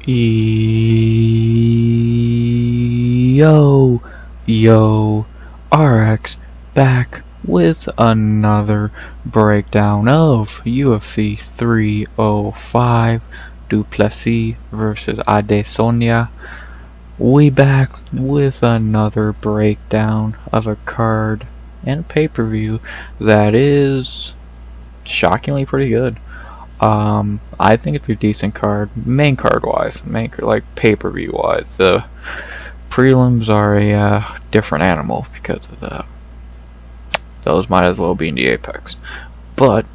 Yo, RX back with another breakdown of UFC 305, Plessis versus Adesanya. We back with another breakdown of a card and a pay-per-view that is shockingly pretty good. I think it's a decent card, main card wise, like pay-per-view wise. The prelims are a different animal because of those might as well be in the Apex. But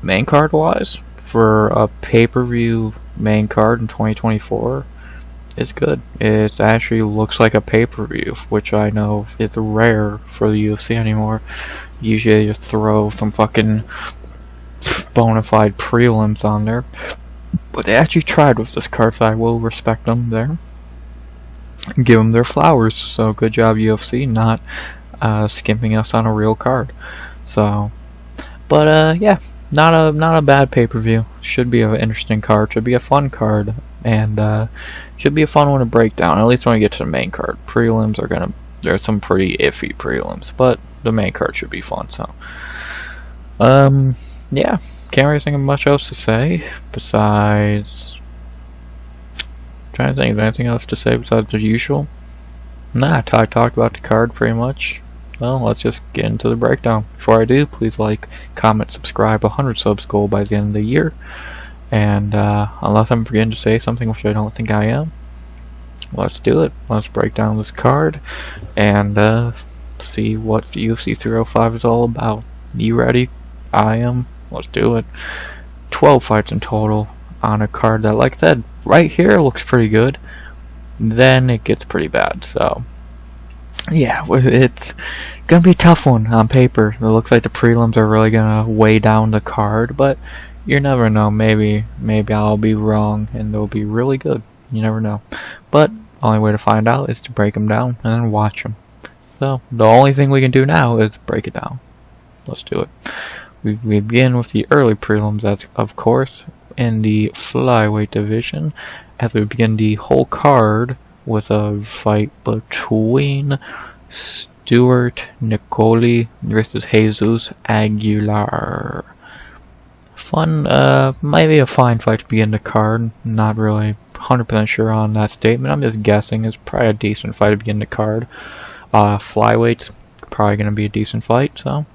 main card wise, for a pay-per-view main card in 2024, it's good. It actually looks like a pay-per-view, which I know is rare for the UFC anymore. Usually they just throw some fucking bona fide prelims on there, but they actually tried with this card, so I will respect them there and give them their flowers. So good job, UFC, not skimping us on a real card. So, but yeah, not a bad pay-per-view. Should be an interesting card. Should be a fun card, and should be a fun one to break down. At least when we get to the main card. Prelims are there's some pretty iffy prelims, but the main card should be fun. So, yeah, can't really think of much else to say besides. Trying to think of anything else to say besides the usual. Nah, I talked about the card pretty much. Well, let's just get into the breakdown. Before I do, please like, comment, subscribe. 100 subs goal by the end of the year. And unless I'm forgetting to say something, which I don't think I am, let's do it. Let's break down this card and see what the UFC 305 is all about. You ready? I am. Let's do it. 12 fights in total on a card that, like I said, right here looks pretty good. Then it gets pretty bad. So, yeah, it's gonna be a tough one on paper. It looks like the prelims are really gonna weigh down the card, but you never know. Maybe I'll be wrong and they'll be really good. You never know. But only way to find out is to break them down and then watch them. So the only thing we can do now is break it down. Let's do it. We begin with the early prelims, as of course, in the flyweight division, as we begin the whole card with a fight between Stewart Nicoll versus Jesus Aguilar. Fun, maybe a fine fight to begin the card. Not really 100% sure on that statement. I'm just guessing. It's probably a decent fight to begin the card. Flyweight's probably going to be a decent fight, so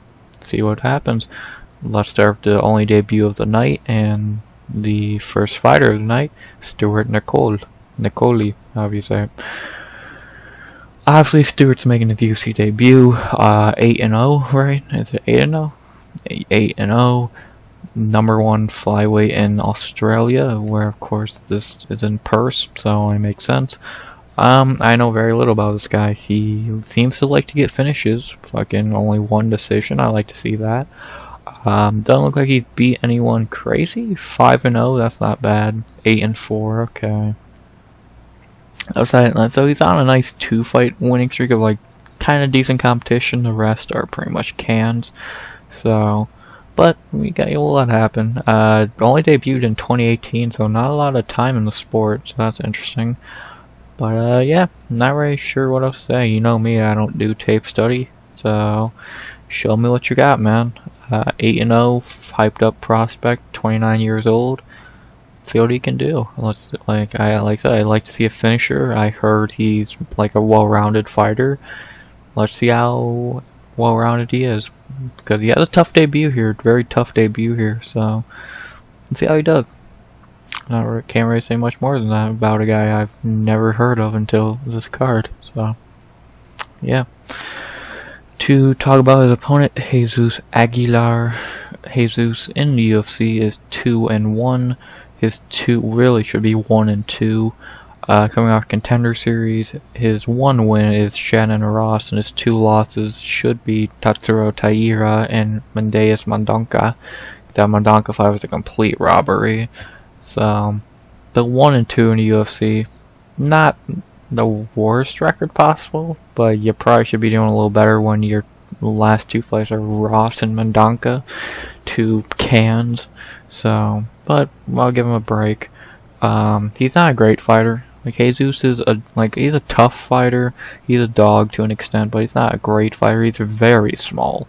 see what happens. Let's start with the only debut of the night and the first fighter of the night, Stewart Nicoll, however you say it. Obviously, Stewart's making his UFC debut. 8-0, right? Is it 8-0? 8-0. Number one flyweight in Australia, where of course this is in Perth, so it makes sense. I know very little about this guy. He seems to like to get finishes. Fucking only one decision. I like to see that. Doesn't look like he's beat anyone crazy. 5-0, that's not bad. 8-4, okay. So he's on a nice 2-fight winning streak of like kind of decent competition. The rest are pretty much cans. So, but we got a lot happen. Only debuted in 2018, so not a lot of time in the sport. So that's interesting. But yeah, not really sure what else to say. You know me, I don't do tape study. So show me what you got, man. 8-0, hyped up prospect, 29 years old. See what he can do. Like I said, I like to see a finisher. I heard he's like a well-rounded fighter. Let's see how well-rounded he is, because he has a tough debut here, very tough debut here. So let's see how he does. Can't really say much more than that about a guy I've never heard of until this card. So yeah. To talk about his opponent, Jesus Aguilar. Jesus in the UFC is 2-1. His two really should be 1-2. Coming off Contender Series, his one win is Shannon Ross, and his two losses should be Tatsuro Taira and Mendeus Mendonca. That Mendonca fight was a complete robbery. So the 1-2 in the UFC, not the worst record possible, but you probably should be doing a little better when your last two fights are Ross and Mendonca, two cans. So, but I'll give him a break. He's not a great fighter. Like, Jesus is he's a tough fighter. He's a dog to an extent, but he's not a great fighter. He's very small.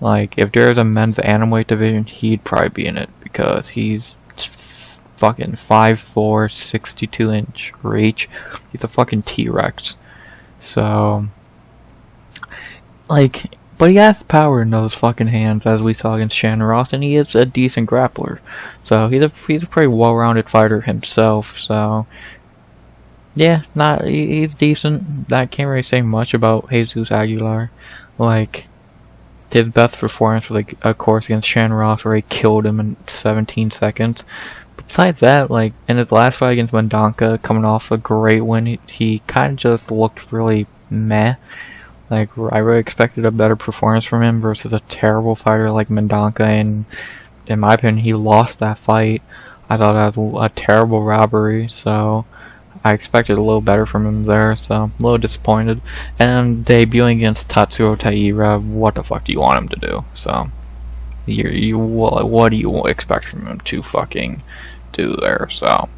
Like, if there's a men's atomweight division, he'd probably be in it because he's fucking 5'4", 62-inch reach. He's a fucking T-Rex. So, like, but he has power in those fucking hands, as we saw against Shannon Ross, and he is a decent grappler. So he's a pretty well-rounded fighter himself. So yeah, he's decent. I can't really say much about Jesus Aguilar. Like, his best performance was, like, of course, against Shannon Ross, where he killed him in 17 seconds. But besides that, like, in his last fight against Mendonca, coming off a great win, he kind of just looked really meh. Like, I really expected a better performance from him versus a terrible fighter like Mendonca, and in my opinion, he lost that fight. I thought that was a terrible robbery, so I expected a little better from him there, so I'm a little disappointed. And debuting against Tatsuro Taira, what the fuck do you want him to do? So, what do you expect from him to fucking do there? So,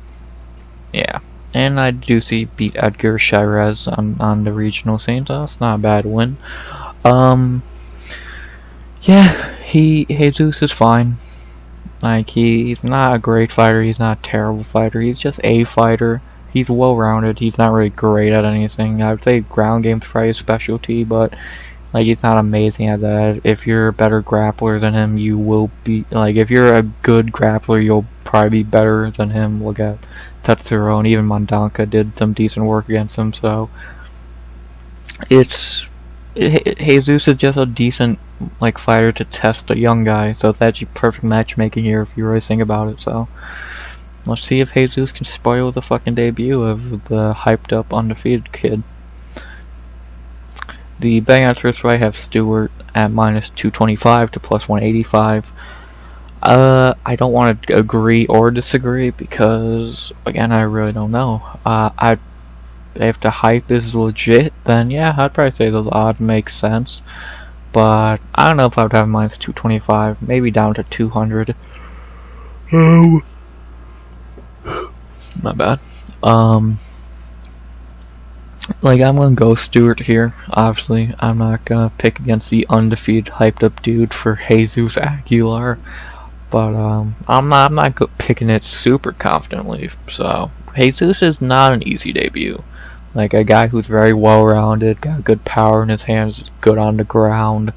yeah. And I do see beat Edgar Shirez on the regional scene, so that's not a bad win. Yeah, Jesus is fine. Like, he's not a great fighter, he's not a terrible fighter, he's just a fighter. He's well-rounded. He's not really great at anything. I would say ground game's probably his specialty, but, like, he's not amazing at that. If you're a better grappler than him, you will be, like, if you're a good grappler, you'll probably be better than him. Look at Tatsuro, and even Mendonca did some decent work against him, so Jesus is just a decent, like, fighter to test a young guy, so it's actually perfect matchmaking here if you really think about it, so let's see if Jesus can spoil the fucking debut of the hyped up undefeated kid. The betting odds for this fight have Stewart at -225 to +185. I don't want to agree or disagree because, again, I really don't know. If the hype is legit, then yeah, I'd probably say the odd makes sense. But I don't know if I would have -225, maybe down to 200. My bad. Like, I'm gonna go Stewart here, obviously. I'm not gonna pick against the undefeated, hyped up dude for Jesus Aguilar. But, I'm not picking it super confidently. So, Jesus is not an easy debut. Like, a guy who's very well-rounded, got good power in his hands, is good on the ground.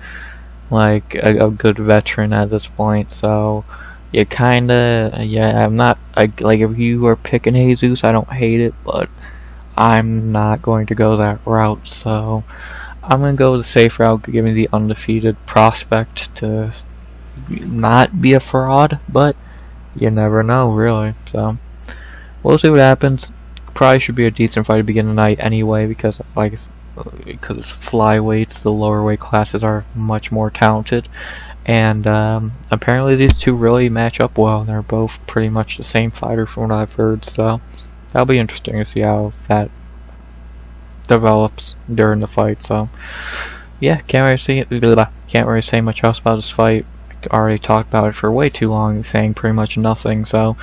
Like, a good veteran at this point, so you kinda, yeah, I'm not, like, if you are picking Jesus, I don't hate it, but I'm not going to go that route, so I'm gonna go the safe route, give me the undefeated prospect to not be a fraud, but you never know, really, so we'll see what happens. Probably should be a decent fight to begin the night anyway, because, because it's flyweights, the lower weight classes are much more talented. And apparently these two really match up well. They're both pretty much the same fighter from what I've heard, so that'll be interesting to see how that develops during the fight. So yeah, can't really say much else about this fight. I already talked about it for way too long, saying pretty much nothing. So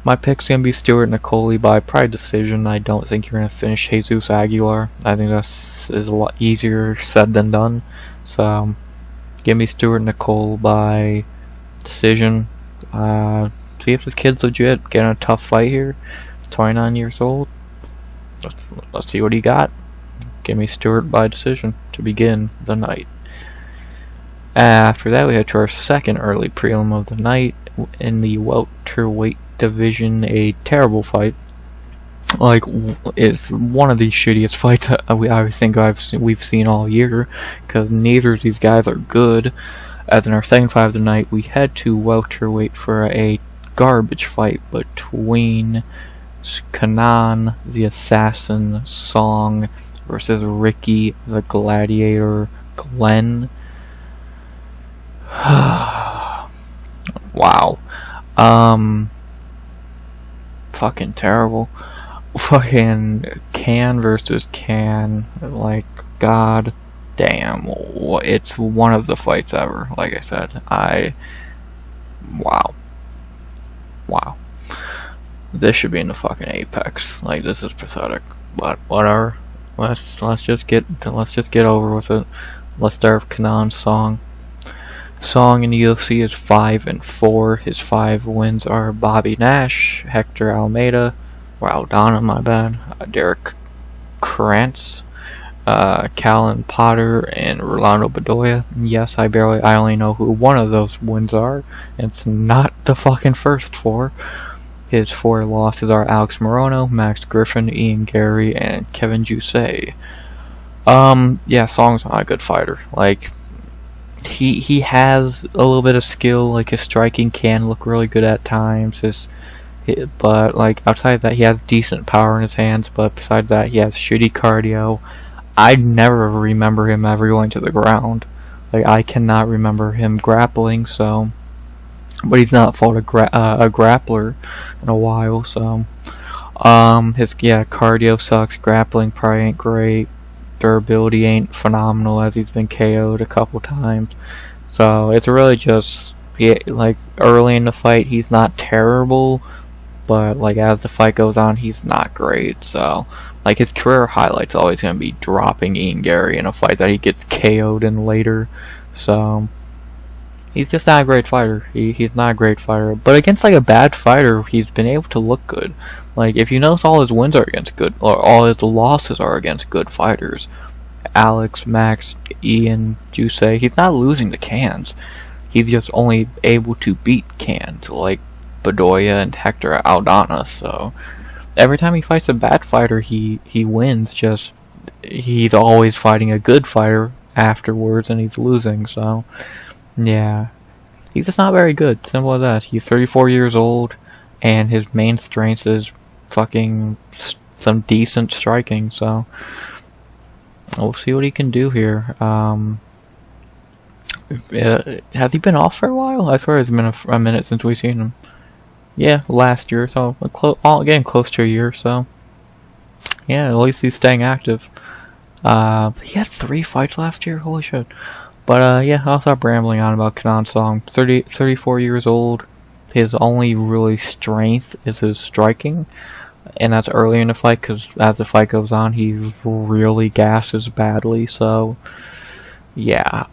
my pick's gonna be Stewart Nicoll by probably decision. I don't think you're gonna finish Jesus Aguilar. I think this is a lot easier said than done. So give me Stewart Nicoll by decision. See if this kid's legit. Getting a tough fight here. 29 years old. Let's see what he got. Give me Stewart by decision to begin the night. After that, we head to our second early prelim of the night in the welterweight division. A terrible fight. Like, it's one of the shittiest fights I think we've seen all year, because neither of these guys are good. As in our second fight of the night, we head to welterweight for a garbage fight between Kenan, the Assassin Song, versus Ricky, the Gladiator Glenn. Wow. Fucking terrible. Fucking Can versus Can. Like, god damn. It's one of the fights ever, like I said. Wow. This should be in the fucking apex. Like, this is pathetic. But whatever. Let's just get over with it. Let's start with Kenan's song. Song in the UFC is 5-4. His 5 wins are Bobby Nash, Hector Almeida, Aldana, my bad, Derek Krantz, Callan Potter, and Rolando Bedoya. Yes, I only know who one of those wins are. It's not the fucking first 4. His 4 losses are Alex Morono, Max Griffin, Ian Gary, and Kevin Jusay. Yeah, Song's not a good fighter. Like, he has a little bit of skill. Like, his striking can look really good at times. But like, outside of that, he has decent power in his hands. But besides that, he has shitty cardio. I never remember him ever going to the ground. Like, I cannot remember him grappling. So. But he's not fought a grappler in a while, so his cardio sucks, grappling probably ain't great, durability ain't phenomenal as he's been KO'd a couple times. So it's really just like early in the fight he's not terrible, but like as the fight goes on he's not great. So like his career highlight's always gonna be dropping Ian Gary in a fight that he gets KO'd in later. So he's just not a great fighter. He's not a great fighter. But against like a bad fighter, he's been able to look good. Like, if you notice, all his wins are against good, or all his losses are against good fighters. Alex, Max, Ian, Jusay, he's not losing to cans. He's just only able to beat cans, like Bedoya and Hector Aldana. So every time he fights a bad fighter, he wins. Just he's always fighting a good fighter afterwards, and he's losing. So. Yeah, he's just not very good. Simple as that. He's 34 years old, and his main strength is fucking some decent striking. So we'll see what he can do here. Has he been off for a while? I swear it's been a minute since we've seen him. Yeah, last year. So getting close to a year. So yeah, at least he's staying active. He had 3 fights last year. Holy shit. But yeah, I'll stop rambling on about Kenan's song. 34 years old. His only really strength is his striking. And that's early in the fight, because as the fight goes on, he really gasses badly. So, yeah.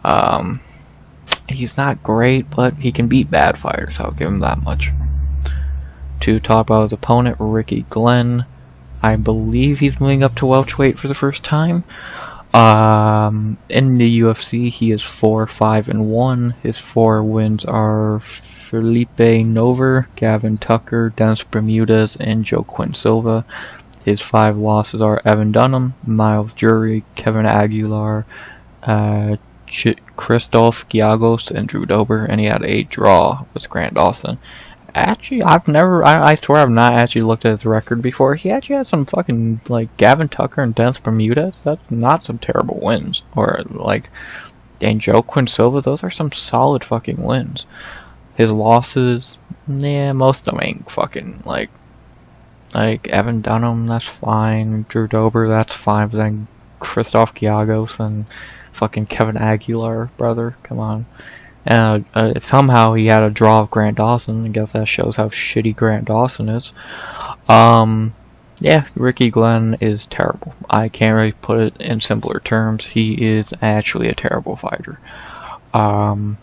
He's not great, but he can beat bad fighters. I'll give him that much. To talk about his opponent, Ricky Glenn. I believe he's moving up to welterweight for the first time. In the UFC, he is 4-5-1. His 4 wins are Felipe Nover, Gavin Tucker, Dennis Bermudez, and Joaquin Silva. His 5 losses are Evan Dunham, Miles Jury, Kevin Aguilar, Christoph Giagos, and Drew Dober, and he had a draw with Grant Dawson. Actually, I swear I've not actually looked at his record before. He actually has some fucking, like, Gavin Tucker and Dennis Bermudez. That's not some terrible wins. Or, like, and Joaquin Silva, those are some solid fucking wins. His losses, yeah, most of them ain't fucking, like Evan Dunham, that's fine. Drew Dober, that's fine. But then Christoph Giagos and fucking Kevin Aguilar, brother, come on. And somehow he had a draw of Grant Dawson. I guess that shows how shitty Grant Dawson is. Yeah, Ricky Glenn is terrible. I can't really put it in simpler terms. He is actually a terrible fighter. I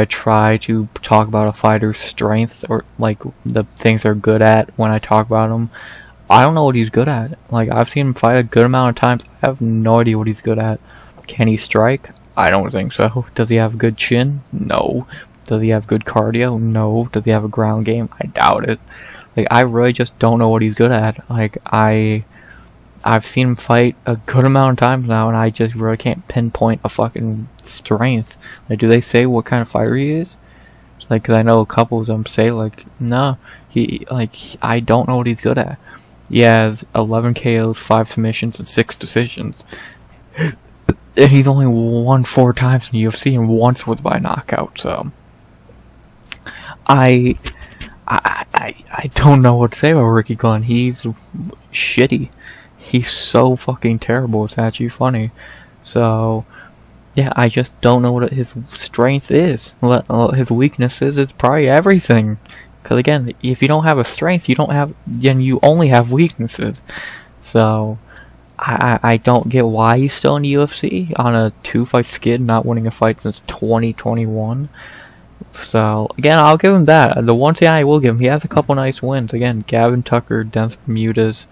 try to talk about a fighter's strength, or like the things they're good at when I talk about him. I don't know what he's good at. Like, I've seen him fight a good amount of times. I have no idea what he's good at. Can he strike? I don't think so. Does he have a good chin? No. Does he have good cardio? No. Does he have a ground game? I doubt it. Like, I really just don't know what he's good at. Like, I've seen him fight a good amount of times now, and I just really can't pinpoint a fucking strength. Like, do they say what kind of fighter he is? It's like, cause I know a couple of them say, like, no, I don't know what he's good at. He has 11 KOs, 5 submissions, and 6 decisions. And he's only won 4 times in the UFC, and once was by knockout, so I don't know what to say about Ricky Glenn. He's shitty. He's so fucking terrible, it's actually funny. So, yeah, I just don't know what his strength is. His weakness is, it's probably everything. Because again, if you don't have a strength, then you only have weaknesses. So I don't get why he's still in the UFC on a 2-fight skid, not winning a fight since 2021. So again, I'll give him that. The one thing I will give him, he has a couple nice wins. Again, Gavin Tucker, Dennis Bermudez,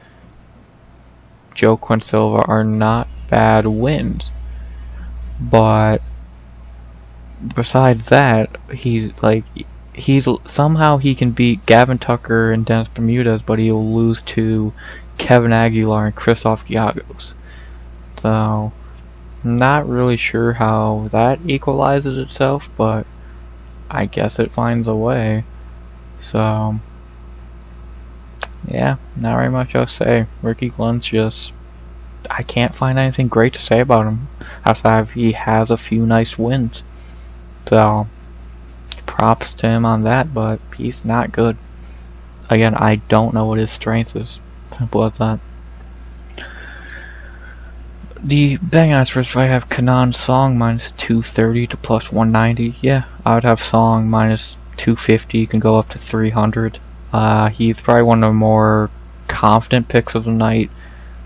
Joe Quinsilva are not bad wins. But besides that, somehow he can beat Gavin Tucker and Dennis Bermudez, but he'll lose to Kevin Aguilar and Christoph Giagos. So, not really sure how that equalizes itself, but I guess it finds a way. So, yeah, not very much else to say. Ricky Glenn's just, I can't find anything great to say about him, outside he has a few nice wins. So, props to him on that, but he's not good. Again, I don't know what his strength is. Simple as that. The betting odds for this fight have Kenan Song minus 230 to plus 190. Yeah, I would have Song minus 250. You can go up to 300. He's probably one of the more confident picks of the night.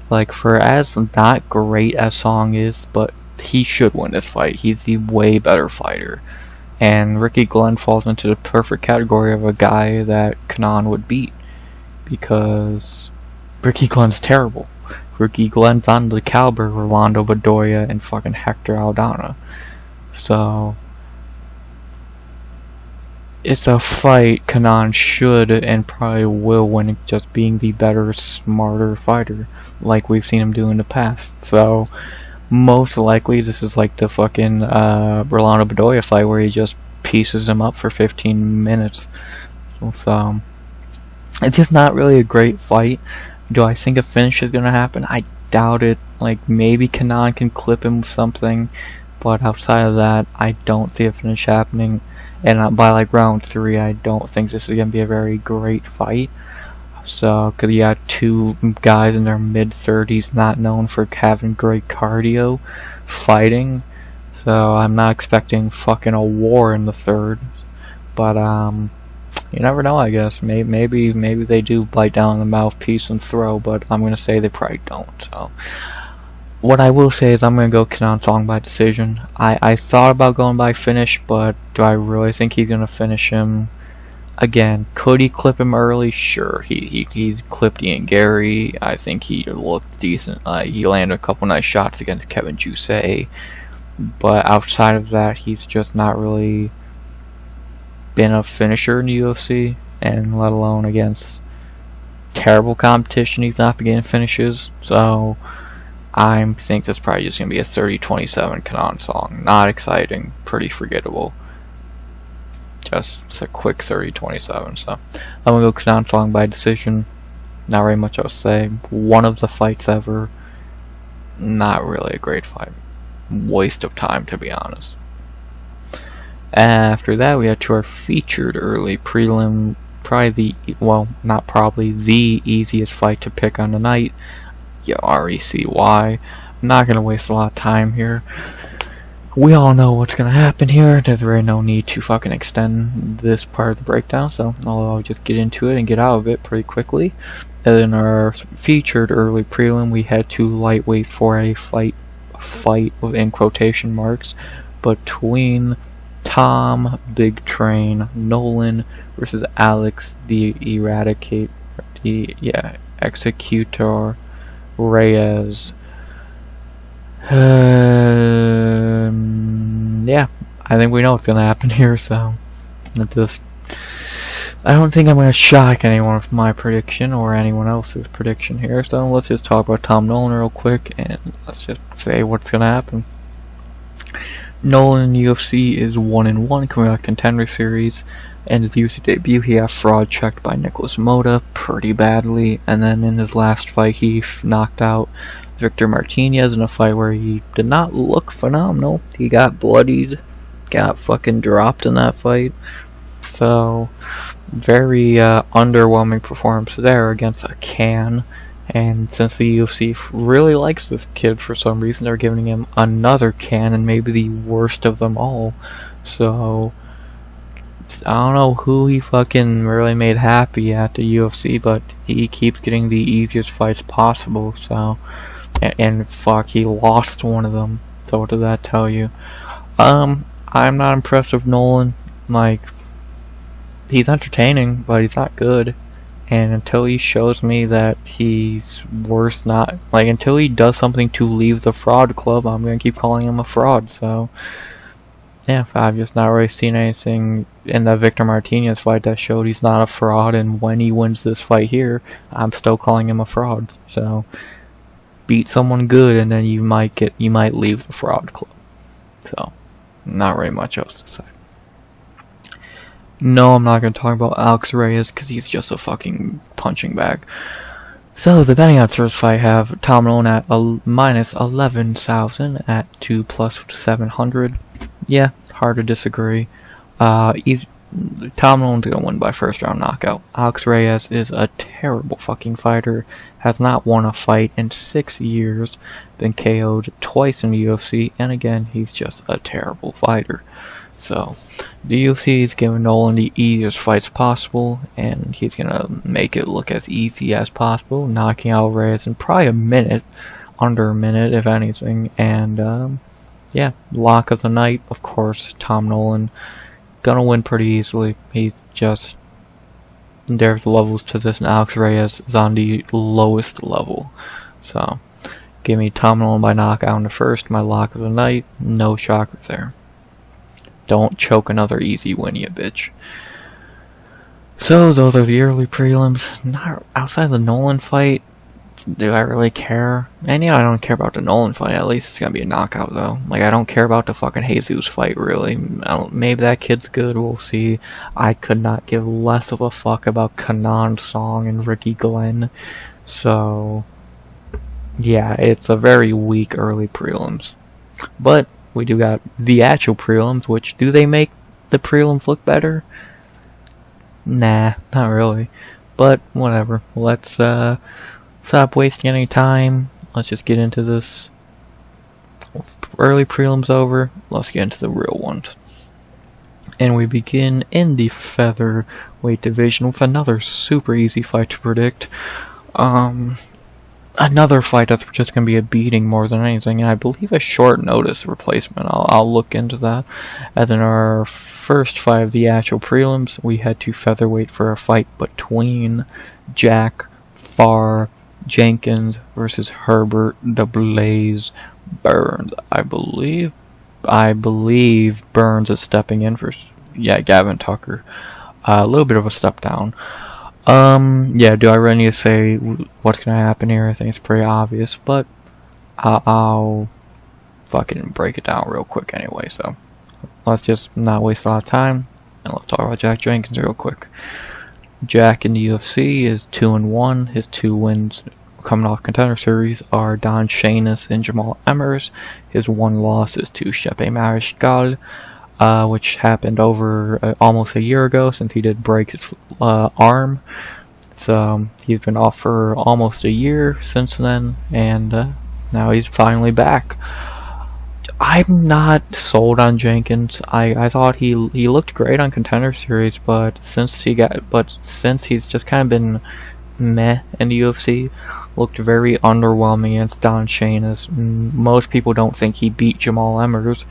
Like, for as not great as Song is, but he should win this fight. He's the way better fighter. And Ricky Glenn falls into the perfect category of a guy that Kenan would beat. Because Ricky Glenn's terrible. Ricky Glenn's on the caliber of Rolando Bedoya and fucking Hector Aldana. So, it's a fight Kenan should and probably will win, just being the better, smarter fighter, like we've seen him do in the past. So, most likely this is like the fucking Rolando Bedoya fight where he just pieces him up for 15 minutes. So, it's just not really a great fight. Do I think a finish is going to happen? I doubt it. Like, maybe Kenan can clip him with something, but outside of that, I don't see a finish happening. And by like round 3, I don't think this is going to be a very great fight. So, because you got two guys in their mid-30s not known for having great cardio fighting. So, I'm not expecting fucking a war in the third. But, you never know, I guess. Maybe they do bite down the mouthpiece and throw, but I'm going to say they probably don't. So, what I will say is I'm going to go Kenan Song by decision. I thought about going by finish, but do I really think he's going to finish him? Again, could he clip him early? Sure. He's clipped Ian Gary. I think he looked decent. He landed a couple nice shots against Kevin Jusay. But outside of that, he's just not really been a finisher in the UFC, and let alone against terrible competition, he's not been getting finishes. So I think that's probably just going to be a 30-27 Kenan Song. Not exciting, pretty forgettable. Just a quick 30-27. So I'm going to go Kenan Song by decision. Not very much else to say. One of the fights ever. Not really a great fight. Waste of time, to be honest. After that, we had to our featured early prelim. Probably the easiest fight to pick on the night. Yeah, RECY. I'm not going to waste a lot of time here. We all know what's going to happen here. There's really no need to fucking extend this part of the breakdown, so I'll just get into it and get out of it pretty quickly. And in our featured early prelim, we had to lightweight for a fight in quotation marks between Tom Big Train Nolan versus Alex the Executor Reyes. Yeah, I think we know what's gonna happen here, so I don't think I'm gonna shock anyone with my prediction or anyone else's prediction here, so let's just talk about Tom Nolan real quick and let's just say what's gonna happen. Nolan in the UFC is 1-1 coming out of Contender Series, and his UFC debut he got fraud checked by Nicholas Mota pretty badly, and then in his last fight he knocked out Victor Martinez in a fight where he did not look phenomenal. He got bloodied, got fucking dropped in that fight, so very underwhelming performance there against a can. And since the UFC really likes this kid for some reason, they're giving him another can, and maybe the worst of them all. So I don't know who he fucking really made happy at the UFC, but he keeps getting the easiest fights possible, so... And fuck, he lost one of them. So what does that tell you? I'm not impressed with Nolan. Like, he's entertaining, but he's not good. And until he shows me that he's worse, not... Like, until he does something to leave the fraud club, I'm gonna keep calling him a fraud, so... Yeah, I've just not really seen anything in the Victor Martinez fight that showed he's not a fraud, and when he wins this fight here, I'm still calling him a fraud, so... Beat someone good, and then you might leave the fraud club. So, not really much else to say. No, I'm not going to talk about Alex Reyes, because he's just a fucking punching bag. So, the betting odds for this fight have Tom Nolan at minus 11,000 at 2 plus 700. Yeah, hard to disagree. Tom Nolan's going to win by first round knockout. Alex Reyes is a terrible fucking fighter. Has not won a fight in 6 years. Been KO'd twice in the UFC. And again, he's just a terrible fighter. So, the UFC is giving Nolan the easiest fights possible. And he's going to make it look as easy as possible. Knocking out Reyes in probably a minute. Under a minute, if anything. And, yeah, lock of the night. Of course, Tom Nolan. Gonna win pretty easily. He's just... There's levels to this, and Alex Reyes is on the lowest level. So, give me Tom Nolan by knockout in the first, my lock of the night. No shockers there. Don't choke another easy win, you bitch. So, those are the early prelims. Not outside the Nolan fight. Do I really care? And yeah, I don't care about the Nolan fight. At least it's gonna be a knockout, though. Like, I don't care about the fucking Jesus fight, really. Maybe that kid's good, we'll see. I could not give less of a fuck about Kenan Song and Ricky Glenn. So, yeah, it's a very weak early prelims. But, we do got the actual prelims, which, do they make the prelims look better? Nah, not really. But, whatever. Let's, stop wasting any time. Let's just get into this. Early prelims over. Let's get into the real ones. And we begin in the featherweight division with another super easy fight to predict. Another fight that's just going to be a beating more than anything. And I believe a short notice replacement. I'll look into that. And then our first fight of the actual prelims, we head to featherweight for a fight between Jack Farr Jenkins versus Herbert the Blaze Burns. I believe Burns is stepping in for Gavin Tucker. A little bit of a step down. Yeah, do I really need to say what's gonna happen here? I think it's pretty obvious, but I'll fucking break it down real quick anyway, so let's just not waste a lot of time and let's talk about Jack Jenkins real quick. Jack in the UFC is 2-1. His 2 wins coming off Contender Series are Don Shainis and Jamal Emmers. His 1 loss is to Shepe Mariscal, which happened over almost a year ago since he did break his arm. So he's been off for almost a year since then, and now he's finally back. I'm not sold on Jenkins. I thought he looked great on Contender Series, but since he's just kind of been meh in the UFC, looked very underwhelming against Don Shainis. Most people don't think he beat Jamal Emmers,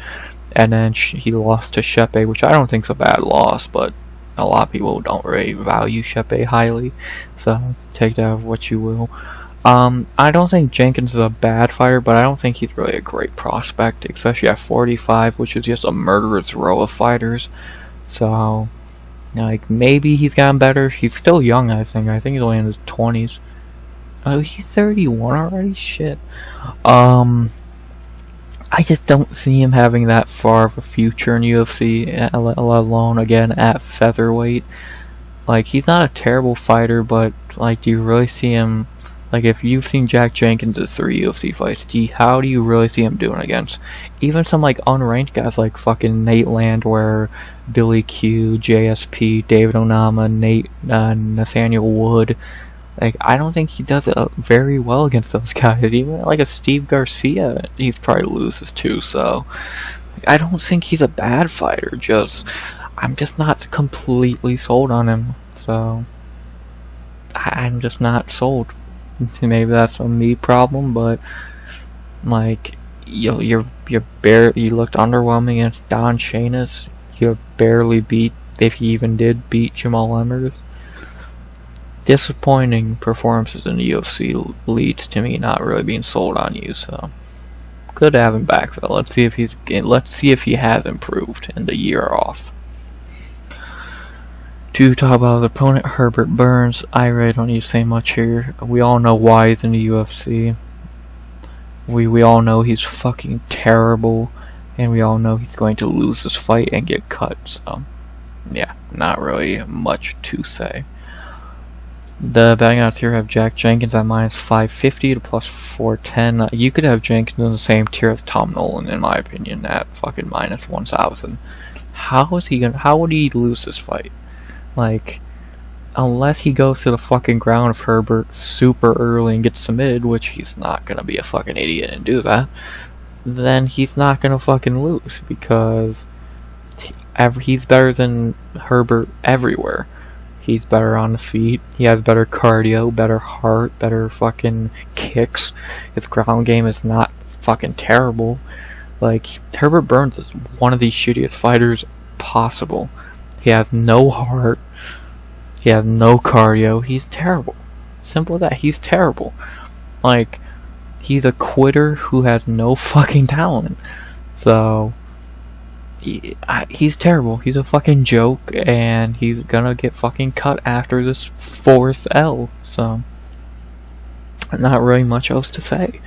and then he lost to Shepe, which I don't think's a bad loss, but a lot of people don't really value Shepe highly, so take that of what you will. I don't think Jenkins is a bad fighter, but I don't think he's really a great prospect, especially at 45, which is just a murderous row of fighters. So, like, maybe he's gotten better. He's still young, I think. I think he's only in his 20s. Oh, he's 31 already? Shit. I just don't see him having that far of a future in UFC, let alone, again, at featherweight. Like, he's not a terrible fighter, but, like, do you really see him... Like, if you've seen Jack Jenkins' 3 UFC fights, how do you really see him doing against even some, like, unranked guys like fucking Nate Landwehr, Billy Q, JSP, David Onama, Nathaniel Wood? Like, I don't think he does it very well against those guys. Even, like, a Steve Garcia, he's probably loses too, so... I don't think he's a bad fighter, just... I'm just not completely sold on him. So I'm just not sold. Maybe that's a me problem, but like you looked underwhelming against Don Shainis. You barely beat, if you even did beat, Jamal Emmers. Disappointing performances in the UFC leads to me not really being sold on you. So good to have him back though. Let's see if he has improved in the year off. To talk about the opponent, Herbert Burns. I really don't need to say much here. We all know why he's in the UFC. We all know he's fucking terrible, and we all know he's going to lose this fight and get cut. So yeah, not really much to say. The betting odds here have Jack Jenkins at minus 550 to plus 410. You could have Jenkins in the same tier as Tom Nolan, in my opinion, at fucking minus 1000. How would he lose this fight? Like, unless he goes to the fucking ground of Herbert super early and gets submitted, which he's not gonna be a fucking idiot and do that, then he's not gonna fucking lose, because he's better than Herbert everywhere. He's better on the feet, he has better cardio, better heart, better fucking kicks. His ground game is not fucking terrible. Like, Herbert Burns is one of the shittiest fighters possible. He has no heart, he has no cardio, he's terrible. Simple as that, he's terrible. Like, he's a quitter who has no fucking talent. So he's terrible. He's a fucking joke, and he's gonna get fucking cut after this 4th L. So not really much else to say.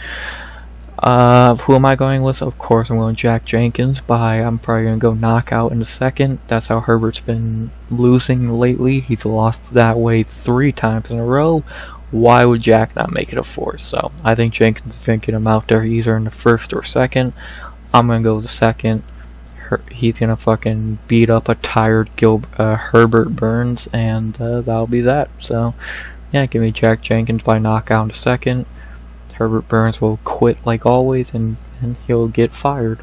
Who am I going with? Of course I'm going Jack Jenkins. I'm probably gonna go knockout in the second. That's how Herbert's been losing lately. He's lost that way 3 times in a row. Why would Jack not make it a 4th? So I think Jenkins is gonna get him out there either in the 1st or 2nd. I'm gonna go with the 2nd. He's gonna fucking beat up a tired Herbert Burns, and that'll be that. So yeah, give me Jack Jenkins by knockout in the 2nd. Herbert Burns will quit like always, and he'll get fired.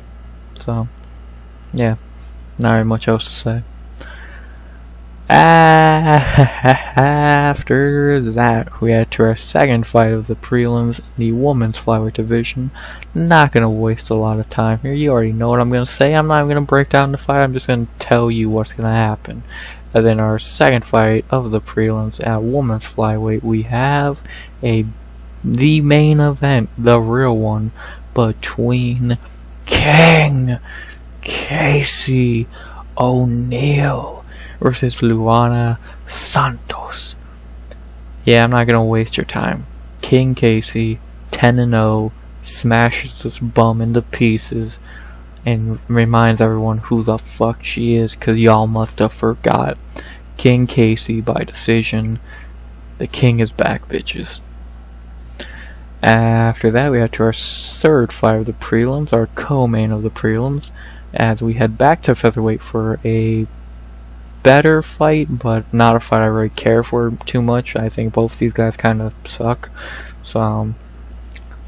So yeah, not really much else to say. After that, we had to our second fight of the prelims, the women's flyweight division. Not gonna waste a lot of time here. You already know what I'm gonna say. I'm not even gonna break down the fight. I'm just gonna tell you what's gonna happen. And then our second fight of the prelims at women's flyweight, we have the main event, the real one, between King Casey O'Neill versus Luana Santos. Yeah, I'm not gonna waste your time. King Casey, 10-0, smashes this bum into pieces and reminds everyone who the fuck she is, cause y'all must have forgot. King Casey by decision. The king is back, bitches. After that, we had to our third fight of the prelims, our co-main of the prelims, as we head back to featherweight for a better fight, but not a fight I really care for too much. I think both these guys kind of suck. So,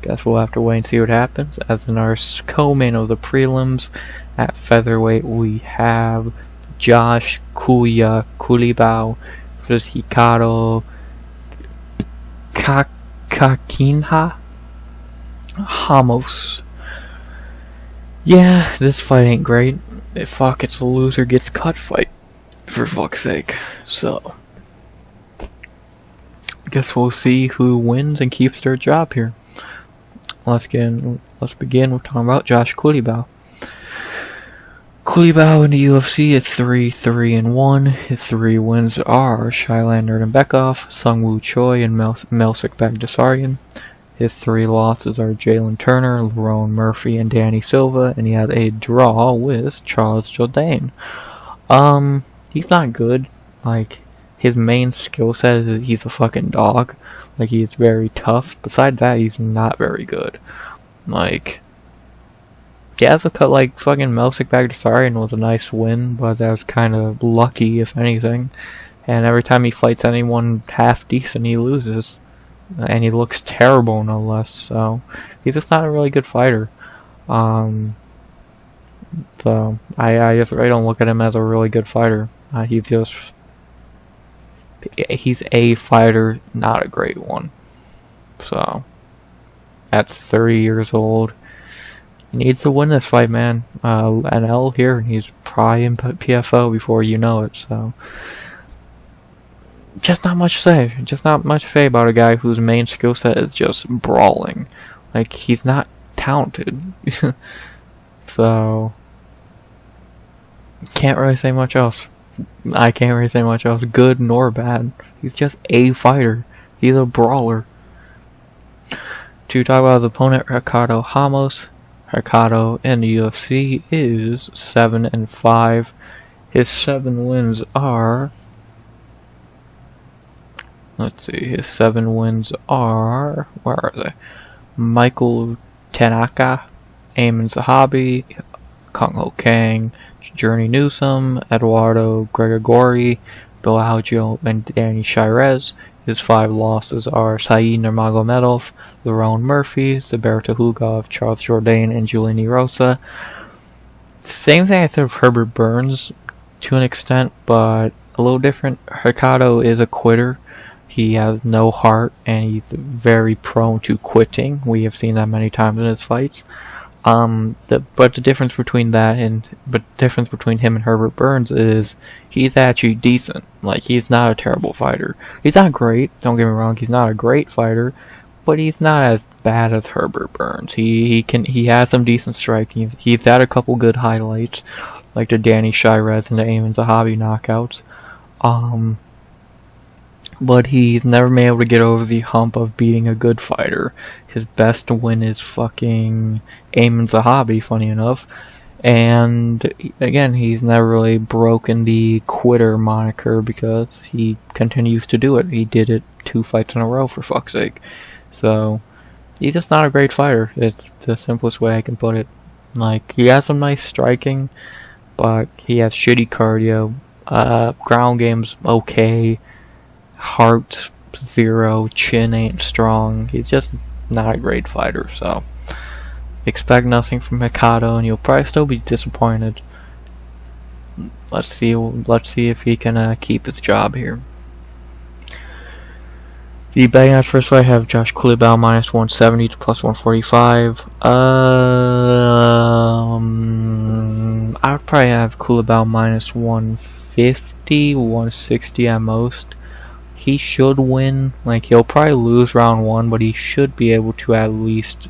guess we'll have to wait and see what happens. As in our co-main of the prelims, at featherweight, we have Josh Culibao versus Ricardo Kakinha Ramos. Yeah, this fight ain't great. Fuck, it's a loser gets cut fight, for fuck's sake. So, guess we'll see who wins and keeps their job here. Let's begin with talking about Josh Culibao. Culibao in the UFC is 3-3-1. His 3 wins are Shailan Nurmagomedov, Sungwoo Choi, and Melsik Bagdasaryan. His 3 losses are Jalen Turner, Lerone Murphy, and Danny Silva, and he had a draw with Charles Jourdain. He's not good. Like, his main skill set is that he's a fucking dog. Like, he's very tough. Besides that, he's not very good. Like, yeah, the cut like fucking Melsik Bagdasaryan was a nice win, but that was kind of lucky, if anything. And every time he fights anyone half decent, he loses. And he looks terrible, no less. So, he's just not a really good fighter. So I just really don't look at him as a really good fighter. He's a fighter, not a great one. So at 30 years old, he needs to win this fight, man. An L here, and he's probably in PFO before you know it. So just not much to say. Just not much to say about a guy whose main skill set is just brawling. Like, he's not talented. So can't really say much else. I can't really say much else, good nor bad. He's just a fighter. He's a brawler. To talk about his opponent, Ricardo Ramos. Ricardo in the UFC is 7-5. His 7 wins are... Let's see, his 7 wins are... Where are they? Michael Tanaka, Eamon Zahabi, Kung Ho Kang, Journey Newsome, Eduardo Gregori, Bill Algio, and Danny Shirez. His 5 losses are Saeed Nurmagomedov, Lerone Murphy, Zubair Hugov, Charles Jourdain, and Giuliani Rosa. Same thing I think of Herbert Burns to an extent, but a little different. Ricardo is a quitter. He has no heart, and he's very prone to quitting. We have seen that many times in his fights. But the difference between him and Herbert Burns is he's actually decent. Like, he's not a terrible fighter. He's not great, don't get me wrong, he's not a great fighter, but he's not as bad as Herbert Burns. He has some decent striking. He's had a couple good highlights, like the Danny Shirez and the Eamon Zahabi knockouts. But he's never been able to get over the hump of beating a good fighter. His best win is fucking Eamon Zahabi, funny enough. And again, he's never really broken the quitter moniker because he continues to do it. He did it 2 fights in a row, for fuck's sake. So he's just not a great fighter. It's the simplest way I can put it. Like, he has some nice striking, but he has shitty cardio. Ground game's okay. Heart 0, chin ain't strong. He's just not a great fighter, so expect nothing from Ricardo, and you'll probably still be disappointed. Let's see if he can keep his job here. The betting odds first fight have Josh Culibao minus 170 to plus 145. I would probably have Culibao minus 150, 160 at most. He should win. Like, he'll probably lose round 1, but he should be able to at least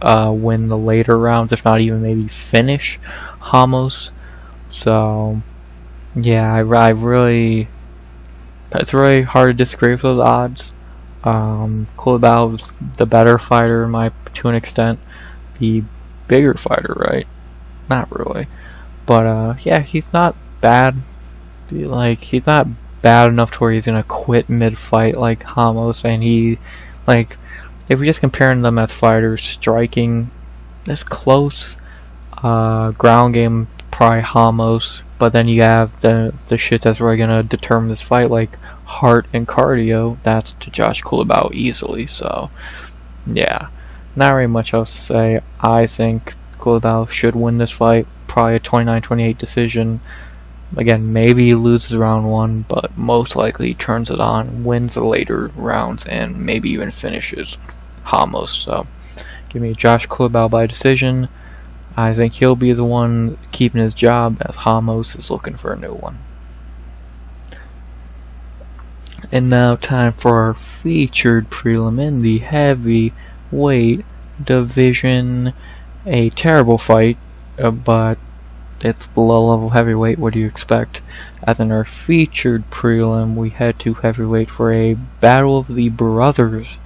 win the later rounds, if not even maybe finish Ramos. So yeah, it's really hard to disagree with those odds. Culibao's the better fighter to an extent, the bigger fighter, right? Not really, but yeah, he's not bad. Like, he's not bad enough to where he's gonna quit mid-fight like Ramos, and if we're just comparing them as fighters, striking, that's close. Ground game, probably Ramos, but then you have the shit that's really gonna determine this fight, like heart and cardio. That's to Josh Culibao easily. So yeah, not really much else to say. I think Culibao should win this fight, probably a 29-28 decision. Again, maybe he loses round 1, but most likely he turns it on, wins the later rounds, and maybe even finishes Ramos. So give me Josh Culibao by decision. I think he'll be the one keeping his job, as Ramos is looking for a new one. And now time for our featured prelim in the heavyweight division. A terrible fight, but it's below level heavyweight. What do you expect? As in our featured prelim, we head to heavyweight for a battle of the brothers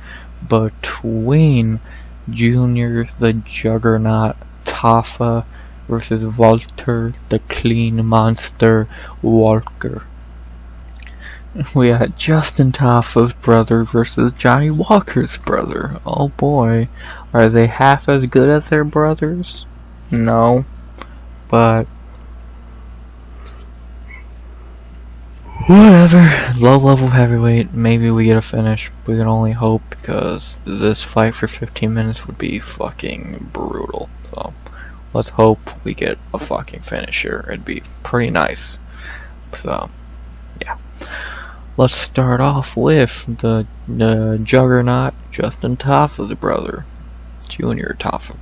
between Junior the Juggernaut Tafa versus Valter the Clean Monster Walker. We got Justin Tafa's brother versus Johnny Walker's brother. Oh boy, are they half as good as their brothers? No. But whatever, low level heavyweight, maybe we get a finish. We can only hope, because this fight for 15 minutes would be fucking brutal. So let's hope we get a fucking finish here. It'd be pretty nice. So, yeah. Let's start off with the juggernaut, Justin Tafa's brother, Junior Tafa.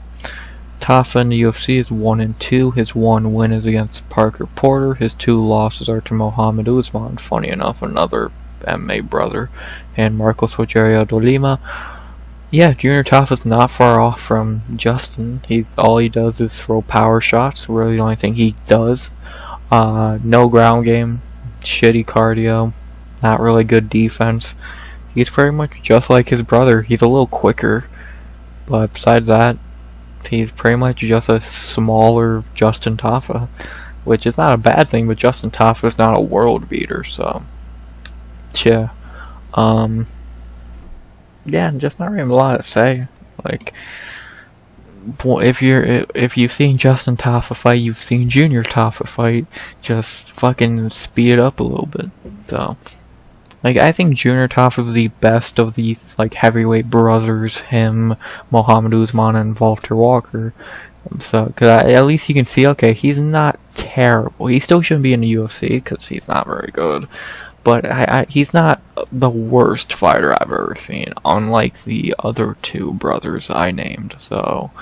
Tafa in the UFC is 1-2. His one win is against Parker Porter. His two losses are to Mohamed Usman, funny enough, another MMA brother, and Marcos Rogerio de Lima. Yeah, Junior Tafa's not far off from Justin. All he does is throw power shots. Really, the only thing he does. No ground game, shitty cardio, not really good defense. He's pretty much just like his brother. He's a little quicker, but besides that, he's pretty much just a smaller Justin Tafa, which is not a bad thing, but Justin Tafa is not a world beater, so yeah. Yeah, just not really a lot to say. Like, if you've seen Justin Tafa fight, you've seen Junior Tafa fight. Just fucking speed it up a little bit. So, like, I think Junior Tafa is the best of the like heavyweight brothers. Him, Mohamed Usman, and Valter Walker. So, cause at least you can see, okay, he's not terrible. He still shouldn't be in the UFC because he's not very good. But he's not the worst fighter I've ever seen, unlike the other two brothers I named. So,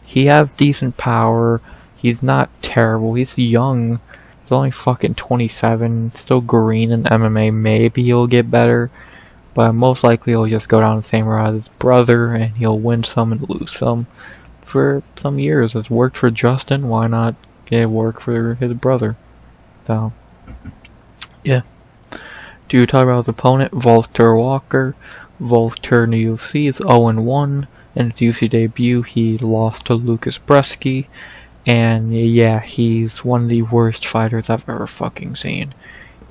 he has decent power. He's not terrible. He's young. He's only fucking 27. Still green in MMA. Maybe he'll get better. But most likely he'll just go down the same route as his brother, and he'll win some and lose some. For some years, it's worked for Justin. Why not get it work for his brother? So, yeah. Do talk about his opponent, Valter Walker. Valter in the UFC is 0-1. In his UFC debut, he lost to Lucas Bresky. And yeah, he's one of the worst fighters I've ever fucking seen.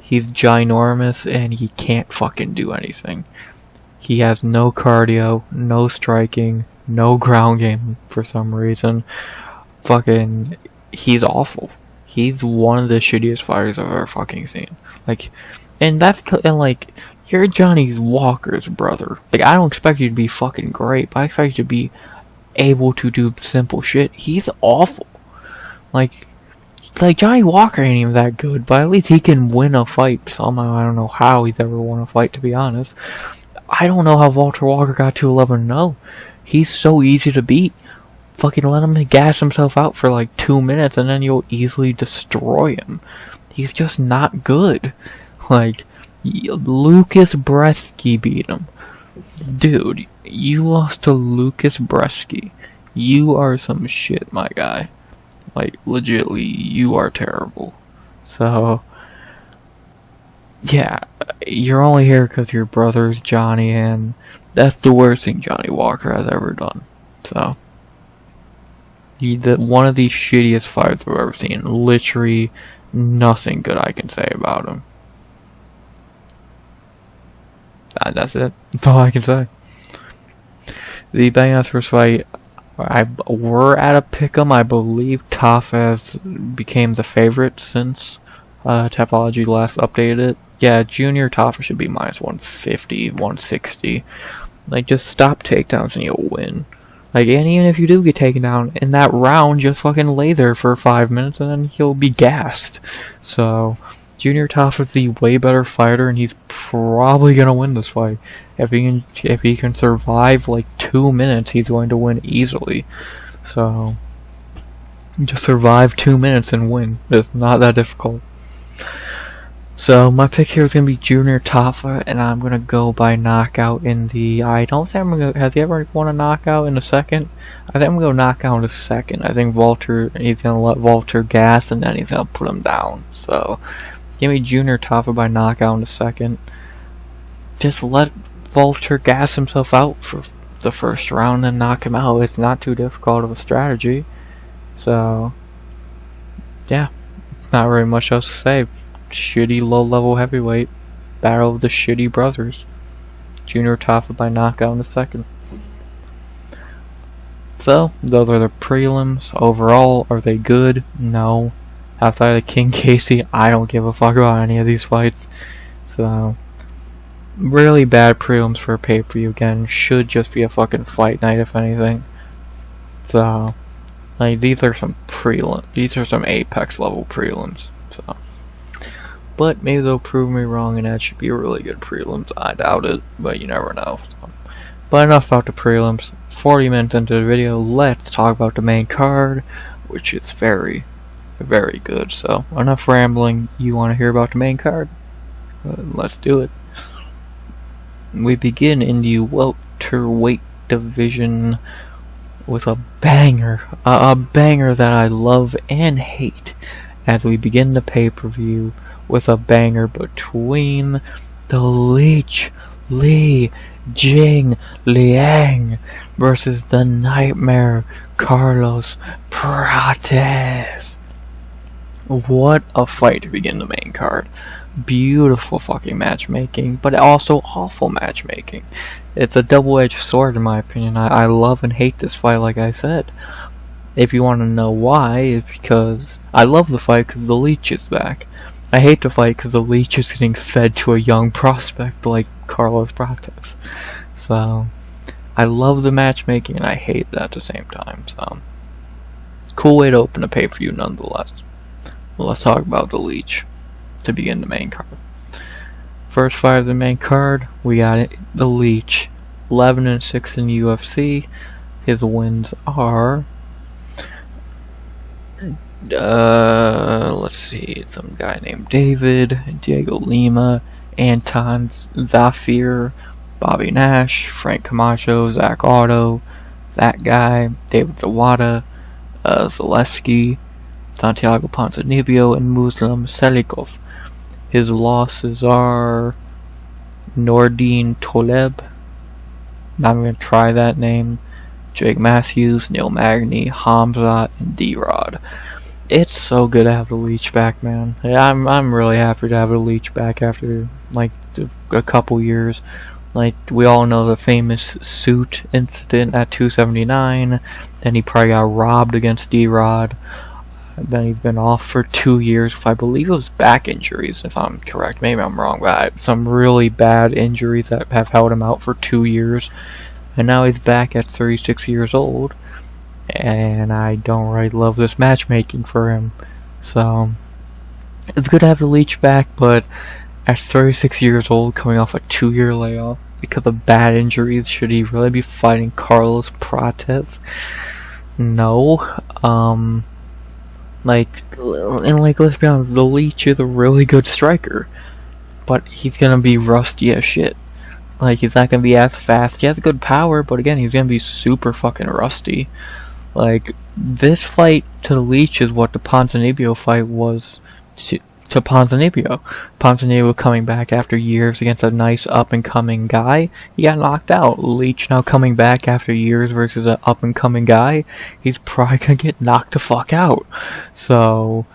He's ginormous and he can't fucking do anything. He has no cardio, no striking, no ground game for some reason. Fucking, he's awful. He's one of the shittiest fighters I've ever fucking seen. Like, and like, you're Johnny Walker's brother. Like, I don't expect you to be fucking great, but I expect you to be able to do simple shit. He's awful. Like Johnny Walker ain't even that good, but at least he can win a fight somehow. I don't know how he's ever won a fight, to be honest. I don't know how Valter Walker got to 11-0. He's so easy to beat. Fucking let him gas himself out for like 2 minutes, and then you'll easily destroy him. He's just not good. Like, Lucas Bresky beat him. Dude, you lost to Lucas Bresky. You are some shit, my guy. Like, legitly, you are terrible. So, yeah, you're only here because your brother's Johnny, and that's the worst thing Johnny Walker has ever done. So, he's one of the shittiest fighters I've ever seen. Literally, nothing good I can say about him. That's it. That's all I can say. The Bang first fight, we're at a pick'em. I believe Tafa became the favorite since Tapology last updated it. Yeah, Junior Tafa should be minus 150, 160. Like, just stop takedowns and you'll win. Like, and even if you do get taken down in that round, just fucking lay there for 5 minutes and then he'll be gassed. So, Junior Tafa's the way better fighter, and he's probably gonna win this fight. If he can survive like 2 minutes, he's going to win easily. So, just survive 2 minutes and win. It's not that difficult. So my pick here is gonna be Junior Tafa, and I'm gonna go by knockout in the. I don't think I'm gonna. Has he ever won a knockout in a second? I think I'm gonna go knockout in a second. I think he's gonna let Valter gas, and then he's gonna put him down. So, give me Junior Tafa by knockout in a second. Just let Valter gas himself out for the first round and knock him out. It's not too difficult of a strategy. So, yeah, not really much else to say. Shitty low-level heavyweight battle of the shitty brothers. Junior Tafa by knockout in a second. So, those are the prelims. Overall, are they good? No. Outside of King Casey, I don't give a fuck about any of these fights. So, really bad prelims for a pay-per-view. Again, should just be a fucking fight night if anything. So, Like, these are some Apex level prelims. So, but maybe they'll prove me wrong, and that should be a really good prelims. I doubt it, but you never know. So. But enough about the prelims. 40 minutes into the video, let's talk about the main card, which is very, very good. So, enough rambling. You want to hear about the main card? Let's do it. We begin in the welterweight division with a banger that I love and hate, as we begin the pay-per-view with a banger between the Leech Li Jingliang versus the Nightmare Carlos Prates. What a fight to begin the main card. Beautiful fucking matchmaking, but also awful matchmaking. It's a double-edged sword in my opinion. I love and hate this fight, like I said. If you want to know why, it's because I love the fight because the Leech is back. I hate the fight because the Leech is getting fed to a young prospect like Carlos Prates. So, I love the matchmaking and I hate it at the same time. So, cool way to open a pay-per-view nonetheless. Well, let's talk about the Leech to begin the main card. First fight of the main card, we got the Leech, 11-6 in UFC. His wins are, let's see, some guy named David, Diego Lima, Anton Zafir, Bobby Nash, Frank Camacho, Zach Otto, that guy, David Zawada, Zaleski, Santiago Ponzinibbio, and Muslim Selikov. His losses are Nordine Toleb, not going to try that name, Jake Matthews, Neil Magny, Hamza, and D-Rod. It's so good to have the Leech back, man. I'm really happy to have the Leech back after like a couple years. Like, we all know the famous suit incident at 279. Then he probably got robbed against D-Rod. Then he's been off for 2 years. I believe it was back injuries, if I'm correct. Maybe I'm wrong, but some really bad injuries that have held him out for 2 years. And now he's back at 36 years old. And I don't really love this matchmaking for him. So, it's good to have the Leech back, but at 36 years old, coming off a 2-year layoff because of bad injuries, should he really be fighting Carlos Prates? No. Let's be honest, the Leech is a really good striker, but he's gonna be rusty as shit. Like, he's not gonna be as fast. He has good power, but again, he's gonna be super fucking rusty. Like, this fight to the Leech is what the Ponzinibbio fight was to Ponzinibbio. Ponzinibbio coming back after years against a nice up-and-coming guy. He got knocked out. Leech now coming back after years versus an up-and-coming guy. He's probably gonna get knocked the fuck out. So,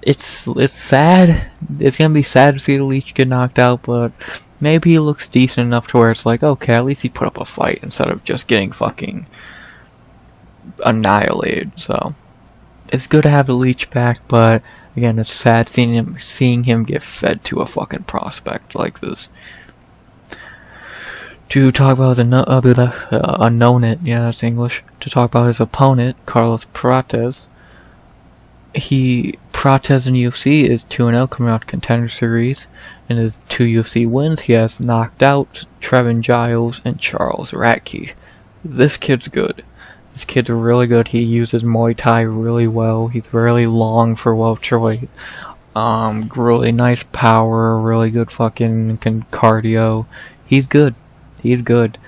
it's sad. It's gonna be sad to see the Leech get knocked out, but maybe he looks decent enough to where it's like, okay, at least he put up a fight instead of just getting fucking annihilated. So, it's good to have the Leech back, but again, it's sad seeing him get fed to a fucking prospect like this. To talk about that's English. To talk about his opponent, Carlos Prates. Prates in UFC is 2-0 coming out of Contender Series. In his 2 UFC wins, he has knocked out Trevin Giles and Charles Ratke. This kid's good. This kid's really good. He uses Muay Thai really well. He's really long for welterweight. Really nice power. Really good fucking cardio. He's good. He's good.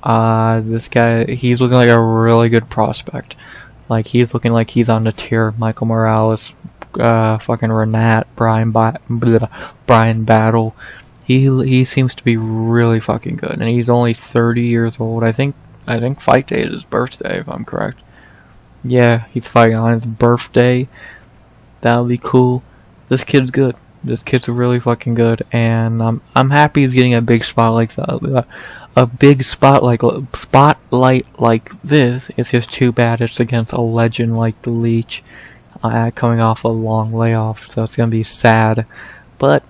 This guy, he's looking like a really good prospect. Like, he's looking like he's on the tier of Michael Morales, fucking Renat, Brian Battle. He seems to be really fucking good, and he's only 30 years old. I think fight day is his birthday, if I'm correct. Yeah, he's fighting on his birthday. That would be cool. This kid's good. This kid's really fucking good, and I'm happy he's getting a big spotlight like this. It's just too bad it's against a legend like the Leech, coming off a long layoff, so it's gonna be sad. But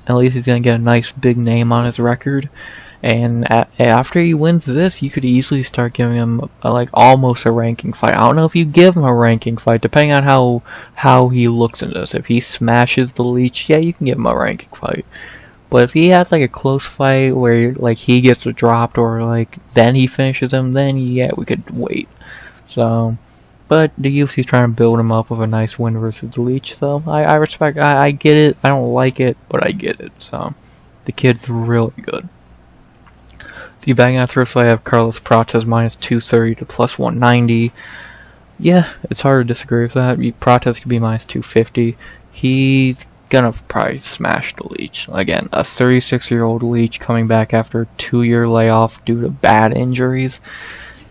at least he's gonna get a nice big name on his record. And after he wins this, you could easily start giving him like almost a ranking fight. I don't know if you give him a ranking fight, depending on how he looks in this. If he smashes the leech, yeah, you can give him a ranking fight. But if he has like a close fight where like he gets dropped or like then he finishes him, then yeah, we could wait. So, but the UFC's trying to build him up with a nice win versus the leech. So I respect. I get it. I don't like it, but I get it. So the kid's really good. The bang out first fight, I have Carlos Prates minus 230 to plus 190. Yeah, it's hard to disagree with that. Prates could be minus 250. He's gonna probably smash the leech. Again, a 36-year-old leech coming back after a 2-year layoff due to bad injuries.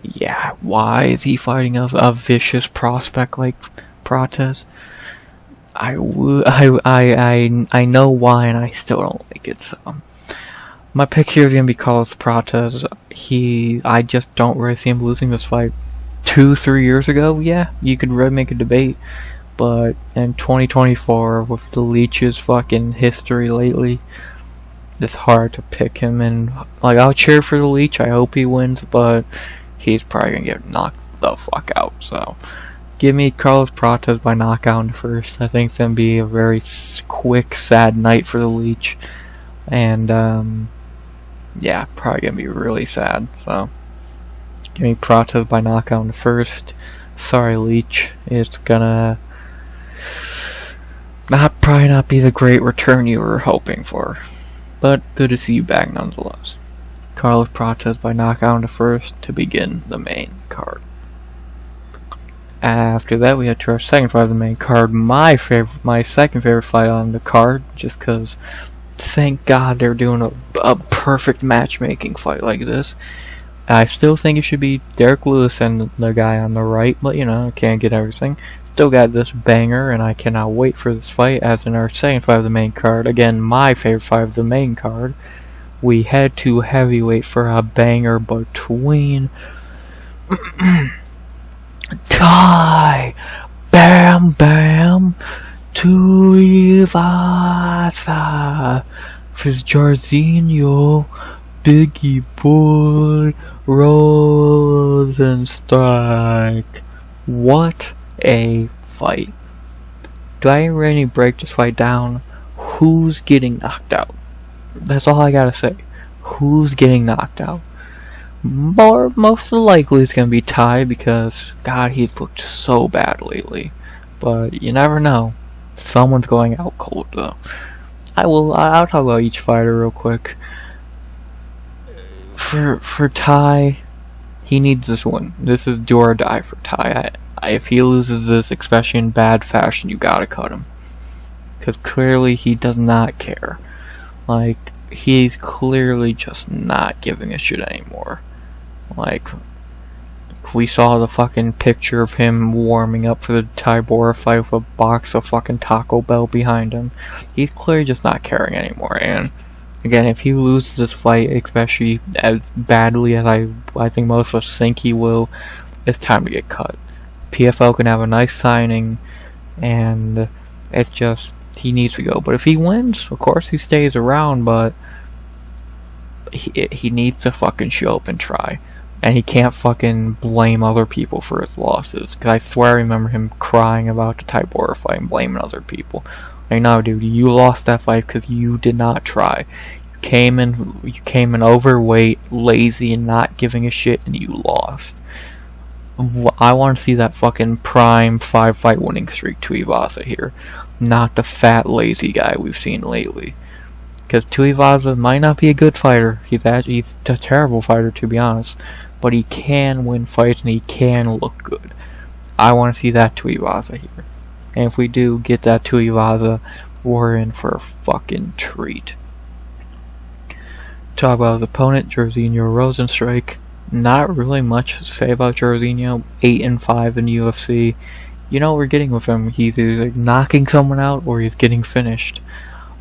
Yeah, why is he fighting a vicious prospect like Prates? I know why, and I still don't like it. So. My pick here is going to be Carlos Prates. I just don't really see him losing this fight. 2-3 years ago, yeah, you could really make a debate. But in 2024, with the leech's fucking history lately, it's hard to pick him. And, like, I'll cheer for the leech. I hope he wins, but he's probably going to get knocked the fuck out. So, give me Carlos Prates by knockout in the first. I think it's going to be a very quick, sad night for the leech. And, yeah, probably gonna be really sad. So, give me Prates by knockout in the first. Sorry, leech. It's gonna probably not be the great return you were hoping for, but good to see you back nonetheless. Carlos Prates by knockout in the first to begin the main card. After that, we head to our second fight of the main card. My second favorite fight on the card, just because. Thank God they're doing a perfect matchmaking fight like this. I still think it should be Derek Lewis and the guy on the right, but you know, can't get everything. Still got this banger, and I cannot wait for this fight. As in our second fight of the main card, again, my favorite fight of the main card, we head to heavyweight for a banger between Ty Bam Bam Tuivasa vs Jairzinho, Biggie Boy, Rozenstruik. What a fight. Do I really break this fight down? Who's getting knocked out? That's all I gotta say. Who's getting knocked out? Most likely it's gonna be Ty, because God, he's looked so bad lately. But you never know. Someone's going out cold though. I'll talk about each fighter real quick. For Ty, he needs this win. This is do or die for Ty. If he loses this, especially in bad fashion, you gotta cut him. Because clearly he does not care. Like, he's clearly just not giving a shit anymore. Like, we saw the fucking picture of him warming up for the Tybora fight with a box of fucking Taco Bell behind him. He's clearly just not caring anymore. And again, if he loses this fight, especially as badly as I think most of us think he will, it's time to get cut. PFL can have a nice signing, and it's just, he needs to go. But if he wins, of course he stays around, but he needs to fucking show up and try. And he can't fucking blame other people for his losses. Because I swear I remember him crying about the Tybora fight and blaming other people. Like, no, dude, you lost that fight because you did not try. You came in overweight, lazy, and not giving a shit, and you lost. I want to see that fucking prime 5-fight winning streak Tuivasa here. Not the fat, lazy guy we've seen lately. Because Tuivasa might not be a good fighter. He's a terrible fighter, to be honest. But he can win fights and he can look good. I want to see that Tuivasa here. And if we do get that Tuivasa, we're in for a fucking treat. Talk about his opponent, Jairzinho Rozenstruik. Not really much to say about Jairzinho. 8-5 in UFC. You know what we're getting with him. He's either knocking someone out or he's getting finished.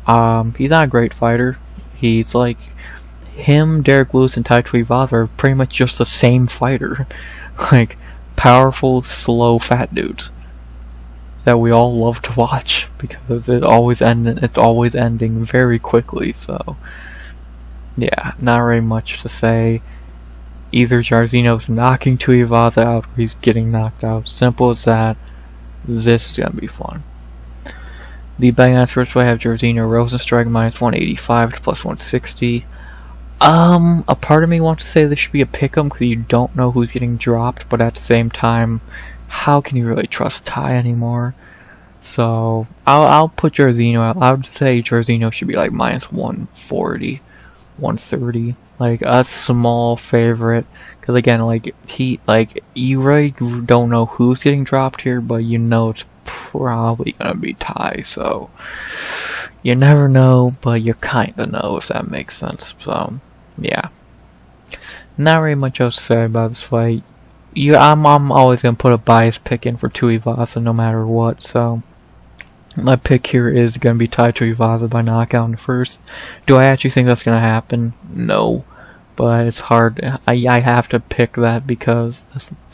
He's not a great fighter. He's like him, Derek Lewis, and Tai Tuivasa are pretty much just the same fighter. Like, powerful, slow, fat dudes that we all love to watch because it's always ending very quickly. So yeah, not really much to say. Either Jairzinho's knocking Tuivasa out or he's getting knocked out. Simple as that. This is going to be fun. The betting odds first I have Jairzinho Rozenstruik minus 185 to plus 160. A part of me wants to say this should be a pick'em because you don't know who's getting dropped, but at the same time, how can you really trust Tai anymore? So I'll put Jairzinho out. I would say Jairzinho should be like minus 140, 130, like a small favorite. Because again, you really don't know who's getting dropped here, but you know it's probably gonna be Tai. So you never know, but you kinda know, if that makes sense. So yeah, not really much else to say about this fight. I'm always gonna put a bias pick in for Tuivasa no matter what. So my pick here is gonna be Tai Tuivasa by knockout in the first. Do I actually think that's gonna happen? No. But it's hard. I have to pick that because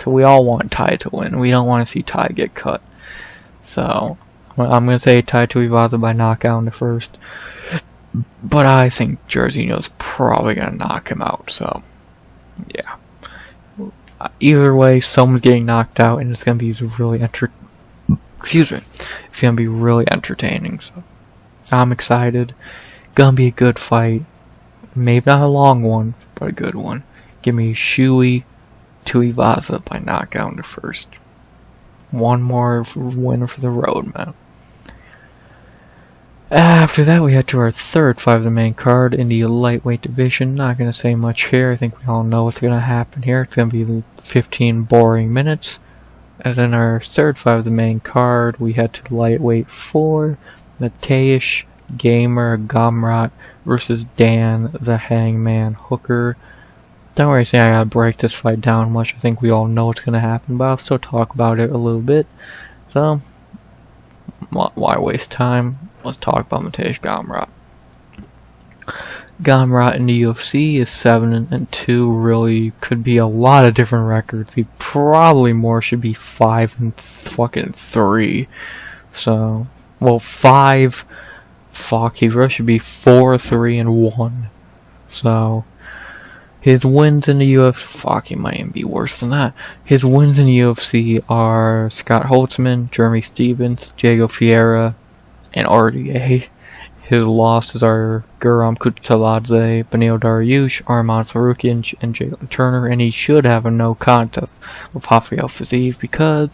we all want Tai to win. We don't want to see Tai get cut. So I'm going to say Tai Tuivasa by knockout in the first. But I think Jairzinho's probably going to knock him out. So yeah. Either way, someone's getting knocked out, and it's going to be really It's going to be really entertaining. So I'm excited. Gonna be a good fight. Maybe not a long one, but a good one. Give me Shui Tuivasa by knockout in the first. One more winner for the road, man. After that, we head to our third fight of the main card in the lightweight division. Not going to say much here. I think we all know what's going to happen here. It's going to be 15 boring minutes. And then our third fight of the main card, we head to lightweight 4. Mateusz Gamrot versus Dan the Hangman Hooker. Don't really say I gotta break this fight down much. I think we all know what's gonna happen, but I'll still talk about it a little bit. So, why waste time? Let's talk about Mateusz Gamrot. Gamrot in the UFC is 7-2. Really could be a lot of different records. He probably more should be 5-3. So, well, 5. Fuck, he really should be 4-3-1. So, his wins in the UFC, fuck, he might even be worse than that. His wins in the UFC are Scott Holtzman, Jeremy Stevens, Diego Ferreira, and RDA. His losses are Guram Kutsaladze, Benil Dariush, Arman Sarukian, and Jalen Turner, and he should have a no contest with Rafael Fiziev because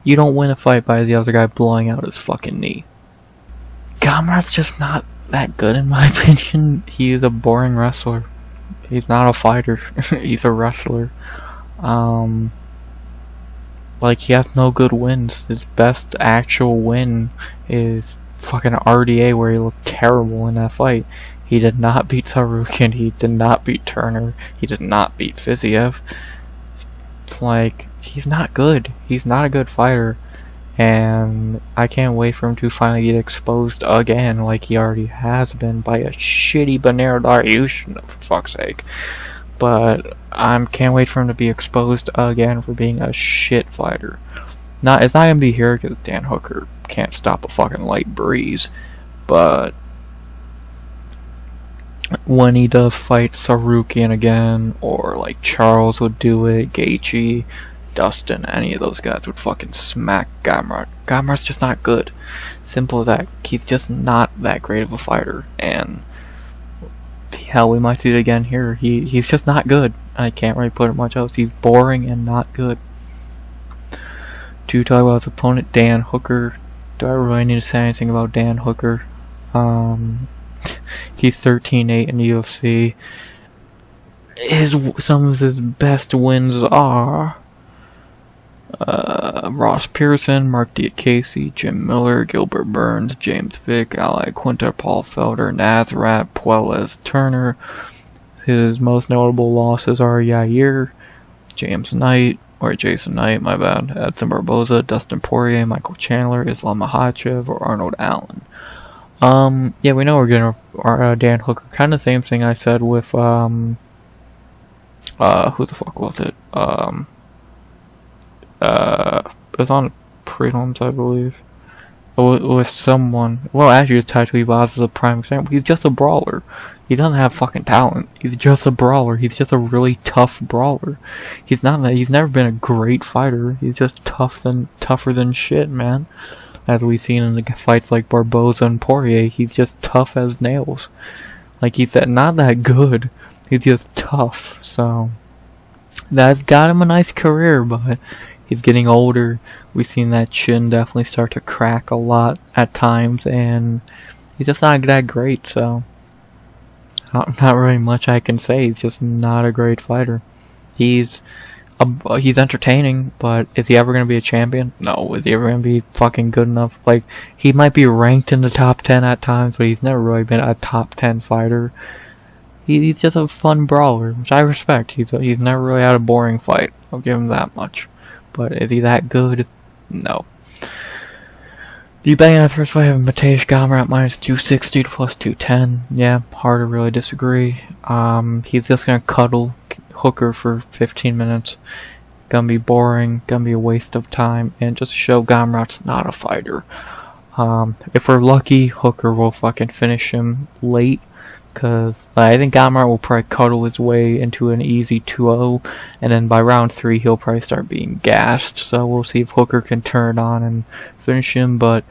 you don't win a fight by the other guy blowing out his fucking knee. Gamrot's just not that good in my opinion. He is a boring wrestler. He's not a fighter. He's a wrestler. He has no good wins. His best actual win is fucking RDA, where he looked terrible in that fight. He did not beat Sarukian. He did not beat Turner. He did not beat Fiziev. He's not good. He's not a good fighter. And I can't wait for him to finally get exposed again, like he already has been, by a shitty Benil Dariush, for fuck's sake. But I can't wait for him to be exposed again for being a shit fighter. It's not gonna be here because Dan Hooker can't stop a fucking light breeze. But when he does fight Sarukian again, or like Charles would do it, Gaethje, Dustin, any of those guys would fucking smack Gamrot. Gamrot's just not good. Simple as that. He's just not that great of a fighter. And hell, we might see it again here. He's just not good. I can't really put it much else. He's boring and not good. To talk about his opponent, Dan Hooker. Do I really need to say anything about Dan Hooker? He's 13-8 in the UFC. Some of his best wins are Ross Pearson, Mark Diakese, Jim Miller, Gilbert Burns, James Vick, Ali Quinta, Paul Felder, Nazrat, Puelles, Turner. His most notable losses are Jason Knight, my bad, Edson Barboza, Dustin Poirier, Michael Chandler, Islam Makhachev, or Arnold Allen. Yeah, we know we're getting Dan Hooker. Kind of same thing I said with, who the fuck was it? It was on Prelims, I believe. with someone. Well, actually, Tuivasa is a prime example. He's just a brawler. He doesn't have fucking talent. He's just a brawler. He's just a really tough brawler. He's never been a great fighter. He's just tougher than shit, man. As we've seen in the fights like Barboza and Poirier, he's just tough as nails. Like, he's not that good. He's just tough. So that's got him a nice career, but he's getting older. We've seen that chin definitely start to crack a lot at times, and he's just not that great, so not really much I can say. He's just not a great fighter. He's entertaining, but is he ever going to be a champion? No. Is he ever going to be fucking good enough? Like, he might be ranked in the top 10 at times, but he's never really been a top 10 fighter. He's just a fun brawler, which I respect. He's never really had a boring fight. I'll give him that much. But is he that good? No. The betting on the first fight of Mateusz Gamrot minus 260 to plus 210. Yeah, hard to really disagree. He's just gonna cuddle Hooker for 15 minutes. Gonna be boring, gonna be a waste of time, and just to show Gamrot's not a fighter. If we're lucky, Hooker will fucking finish him late. Because I think Gamrot will probably cuddle his way into an easy 2-0, and then by round 3 he'll probably start being gassed. So we'll see if Hooker can turn it on and finish him, but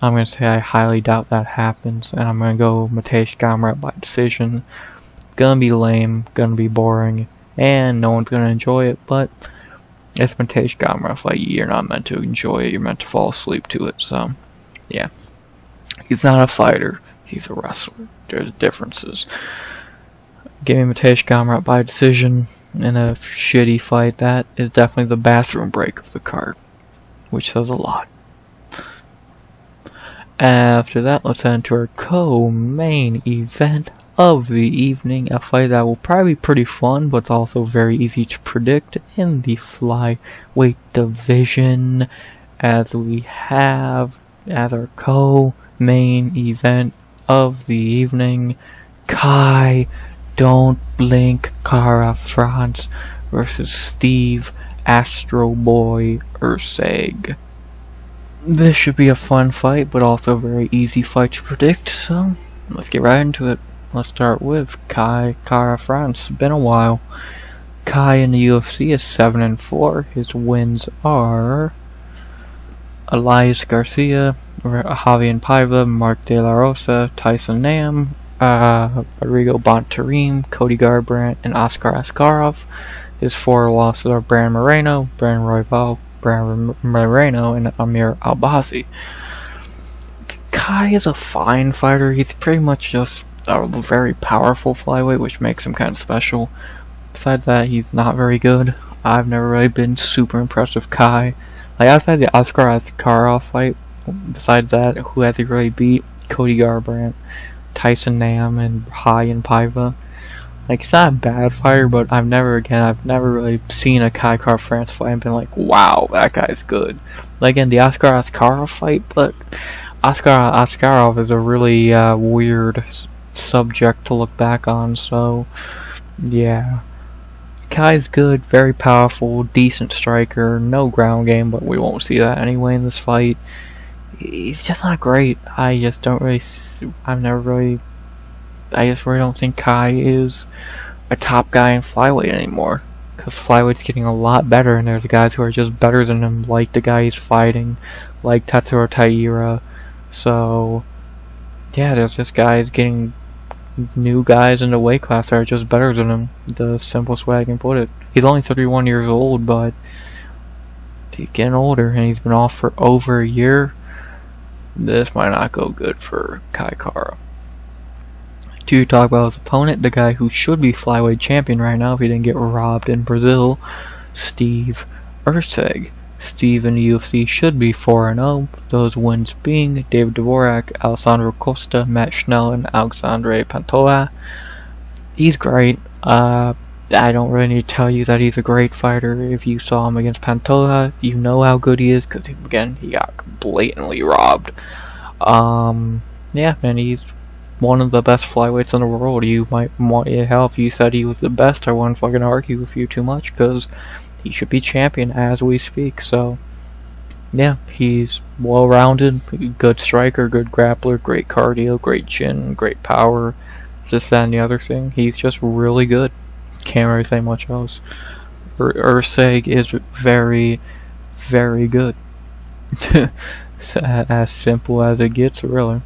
I'm going to say I highly doubt that happens, and I'm going to go Mateusz Gamrot by decision. Gonna be lame, gonna be boring, and no one's going to enjoy it, but it's Mateusz Gamrot fight. You're not meant to enjoy it, you're meant to fall asleep to it, so yeah. He's not a fighter, he's a wrestler. There's differences. Give me Mateusz Gamrot by decision in a shitty fight. That is definitely the bathroom break of the card, which says a lot. After that, let's head into our co-main event of the evening. A fight that will probably be pretty fun, but it's also very easy to predict in the flyweight division. As we have as our co-main event of the evening, Kai Don't Blink Kara France versus Steve Astro Boy Erceg. This should be a fun fight, but also a very easy fight to predict, so let's get right into it. Let's start with Kai Kara France. Been a while. Kai in the UFC is 7-4. His wins are Elias Garcia, Javier Paiva, Mark De La Rosa, Tyson Nam, Rodrigo Bontarim, Cody Garbrandt, and Oscar Askarov. His 4 losses are Brandon Moreno, Brandon Royval, Brandon Moreno, and Amir Albazi. Kai is a fine fighter. He's pretty much just a very powerful flyweight, which makes him kind of special. Besides that, he's not very good. I've never really been super impressed with Kai. Like, outside the Oscar Askarov fight, besides that, who has he really beat? Cody Garbrandt, Tyson Nam, and Javier Paiva. Like, he's not a bad fighter, but I've never really seen a Kai Kara France fight and been like, wow, that guy's good. Like, in the Oscar Askarov fight, but Oscar Askarov is a really weird subject to look back on, so yeah. Kai's good, very powerful, decent striker, no ground game, but we won't see that anyway in this fight. He's just not great. I just really don't think Kai is a top guy in flyweight anymore. Because flyweight's getting a lot better, and there's guys who are just better than him, like the guy he's fighting, like Tatsuro Taira. So, yeah, there's just guys getting new guys in the weight class that are just better than him. The simplest way I can put it. He's only 31 years old, but he's getting older, and he's been off for over a year. This might not go good for Kai Kara. To talk about his opponent, the guy who should be flyweight champion right now if he didn't get robbed in Brazil, Steve Erceg. Steve in the UFC should be 4-0, those wins being David Dvorak, Alessandro Costa, Matt Schnell, and Alexandre Pantoja. He's great. I don't really need to tell you that he's a great fighter. If you saw him against Pantoja, you know how good he is, because again, he got blatantly robbed. Yeah, man, he's one of the best flyweights in the world. You might want, hell, if you said he was the best, I wouldn't fucking argue with you too much, because he should be champion as we speak. So yeah, he's well-rounded, good striker, good grappler, great cardio, great chin, great power, this, that, and the other thing. He's just really good. Can't really say much else. Erceg is very, very good. As simple as it gets, really.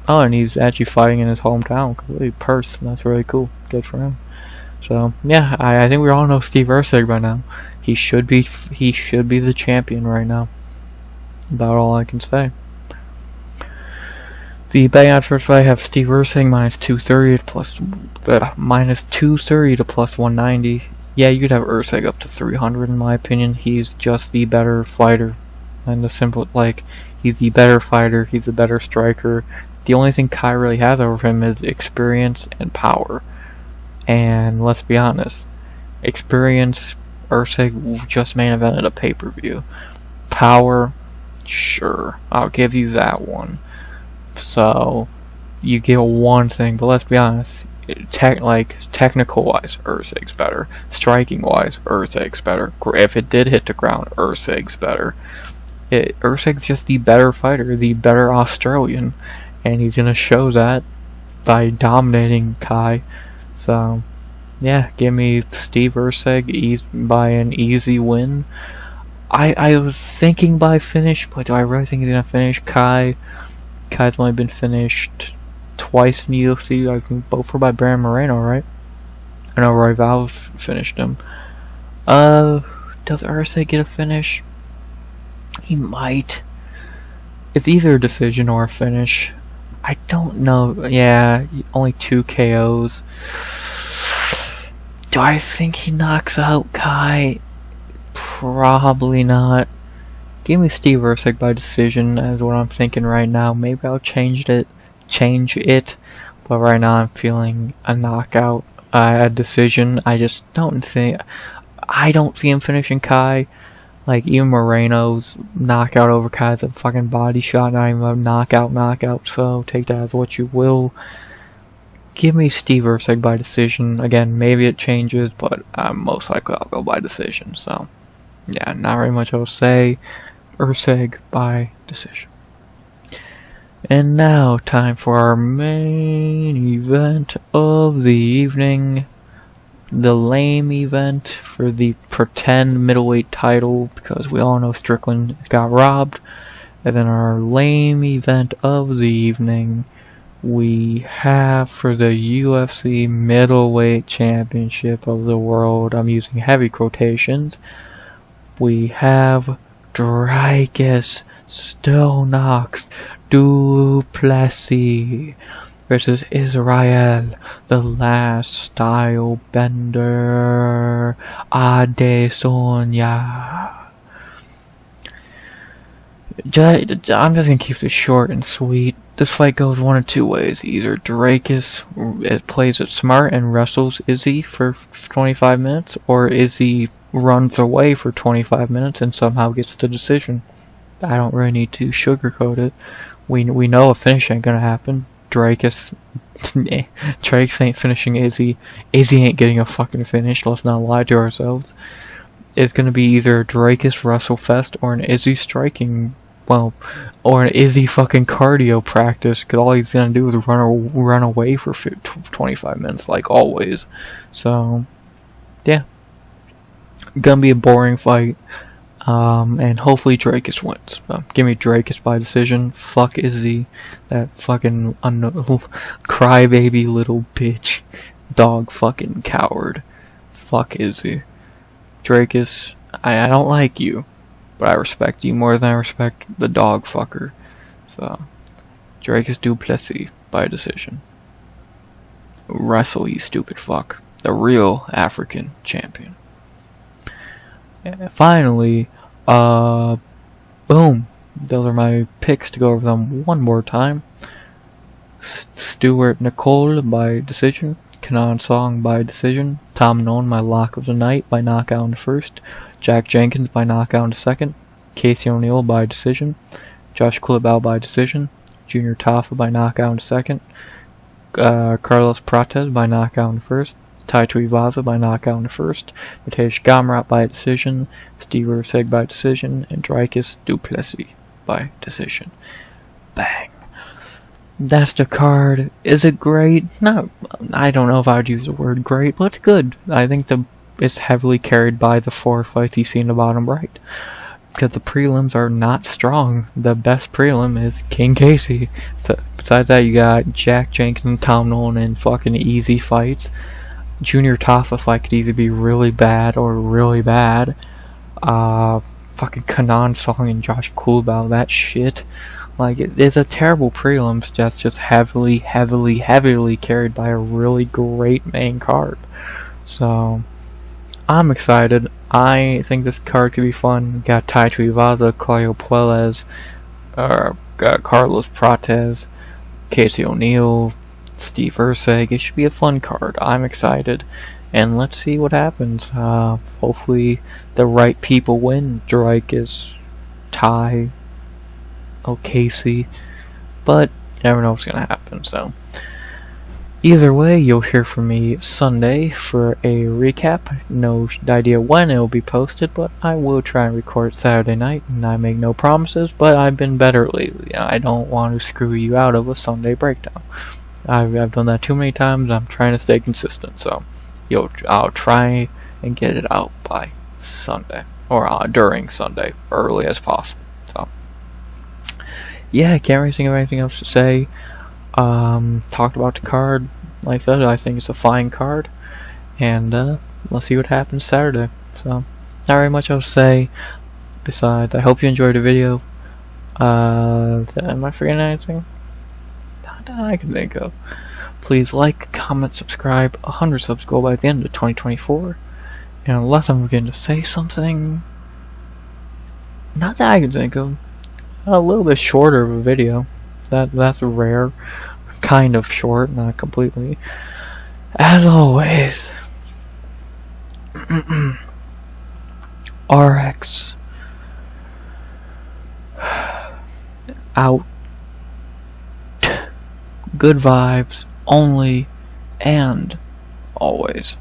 Oh, and he's actually fighting in his hometown, completely Perth. That's really cool. Good for him. So yeah, I think we all know Steve Erceg by now. He should be the champion right now. About all I can say. The betting odds for this fight have Steve Erceg minus 230 to minus 230 to plus 190. Yeah, you could have Erceg up to 300 in my opinion. He's just the better fighter. And the simple, like, he's the better fighter, he's the better striker. The only thing Kai really has over him is experience and power. And let's be honest, experience, Erceg just main evented a pay-per-view. Power, sure, I'll give you that one. So, you get one thing, but let's be honest, technical-wise, Erceg's better. Striking-wise, Erceg's better. If it did hit the ground, Erceg's better. Erceg's just the better fighter, the better Australian, and he's gonna show that by dominating Kai. So, yeah, give me Steve Erceg by an easy win. I was thinking by finish, but do I really think he's gonna finish? Kai's only been finished twice in the UFC. I think both were by Brandon Moreno, right? I know Roy Val finished him. Does Erceg get a finish? He might. It's either a decision or a finish. I don't know. Yeah, only 2 KOs. Do I think he knocks out Kai? Probably not. Give me Steve Erceg by decision is what I'm thinking right now. Maybe I'll change it. But right now I'm feeling a knockout, a decision. I just don't think. I don't see him finishing Kai. Like, even Moreno's knockout over Kai's a fucking body shot, not even a knockout, so take that as what you will. Give me Steve Erceg by decision. Again, maybe it changes, but most likely I'll go by decision, so yeah, not very much I'll say. Erceg by decision. And now, time for our main event of the evening. The lame event for the pretend middleweight title, because we all know Strickland got robbed. And then our lame event of the evening, we have for the UFC middleweight championship of the world, I'm using heavy quotations, we have Dricus Stoneox du Plessis versus Israel, the last style bender, Adesanya. I'm just gonna keep this short and sweet. This fight goes one of two ways. Either Dricus plays it smart and wrestles Izzy for 25 minutes, or Izzy runs away for 25 minutes and somehow gets the decision. I don't really need to sugarcoat it. We know a finish ain't gonna happen. Dricus ain't finishing Izzy. Izzy ain't getting a fucking finish. Let's not lie to ourselves. It's gonna be either a Dricus WrestleFest or an Izzy striking, or an Izzy fucking cardio practice. Cause all he's gonna do is run away for 25 minutes, like always. So, yeah, gonna be a boring fight. And hopefully Dricus wins. So, give me Dricus by decision. Fuck Izzy. That fucking crybaby little bitch. Dog fucking coward. Fuck Izzy. Dricus, I don't like you, but I respect you more than I respect the dog fucker. So, Dricus du Plessis by decision. Wrestle, you stupid fuck. The real African champion. And finally, boom. Those are my picks to go over them one more time. Stewart Nicoll by decision. Kenan Song by decision. Tom Nolan, my lock of the night, by knockout in the first. Jack Jenkins by knockout in the second. Casey O'Neill by decision. Josh Culibao by decision. Junior Tafa by knockout in the second. Carlos Prates by knockout in the first. Tuivasa by knockout in the first, Mateusz Gamrot by decision, Stewart Erceg by decision, and Dricus Plessis by decision. Bang. That's the card. Is it great? No, I don't know if I would use the word great, but it's good. I think it's heavily carried by the 4 fights you see in the bottom right. Because the prelims are not strong. The best prelim is King Casey. So, besides that, you got Jack Jenkins and Tom Nolan in fucking easy fights. Junior Tafa fight could either be really bad or really bad. Fucking Kenan song and Josh Culibao, that shit. Like, it's a terrible prelims that's just heavily carried by a really great main card. So, I'm excited. I think this card could be fun. We got Tuivasa, Claudio Puelles, Carlos Prates, Casey O'Neill, Steve Erceg. It should be a fun card. I'm excited. And let's see what happens. Hopefully the right people win. Dricus, Ty, Casey. But you never know what's going to happen. So either way, you'll hear from me Sunday for a recap. No idea when it will be posted, but I will try and record Saturday night, and I make no promises, but I've been better lately. I don't want to screw you out of a Sunday breakdown. I've done that too many times. I'm trying to stay consistent, so I'll try and get it out by Sunday, or during Sunday, early as possible. So yeah, I can't really think of anything else to say. Talked about the card. Like I said, I think it's a fine card, and let's see what happens Saturday. So, not very much else to say. Besides, I hope you enjoyed the video. Am I forgetting anything? Not that I can think of. Please like, comment, subscribe. 100 subs go by the end of 2024. And unless I'm going to say something, not that I can think of. A little bit shorter of a video. That's rare. Kind of short, not completely. As always, RX out. Good vibes only and always.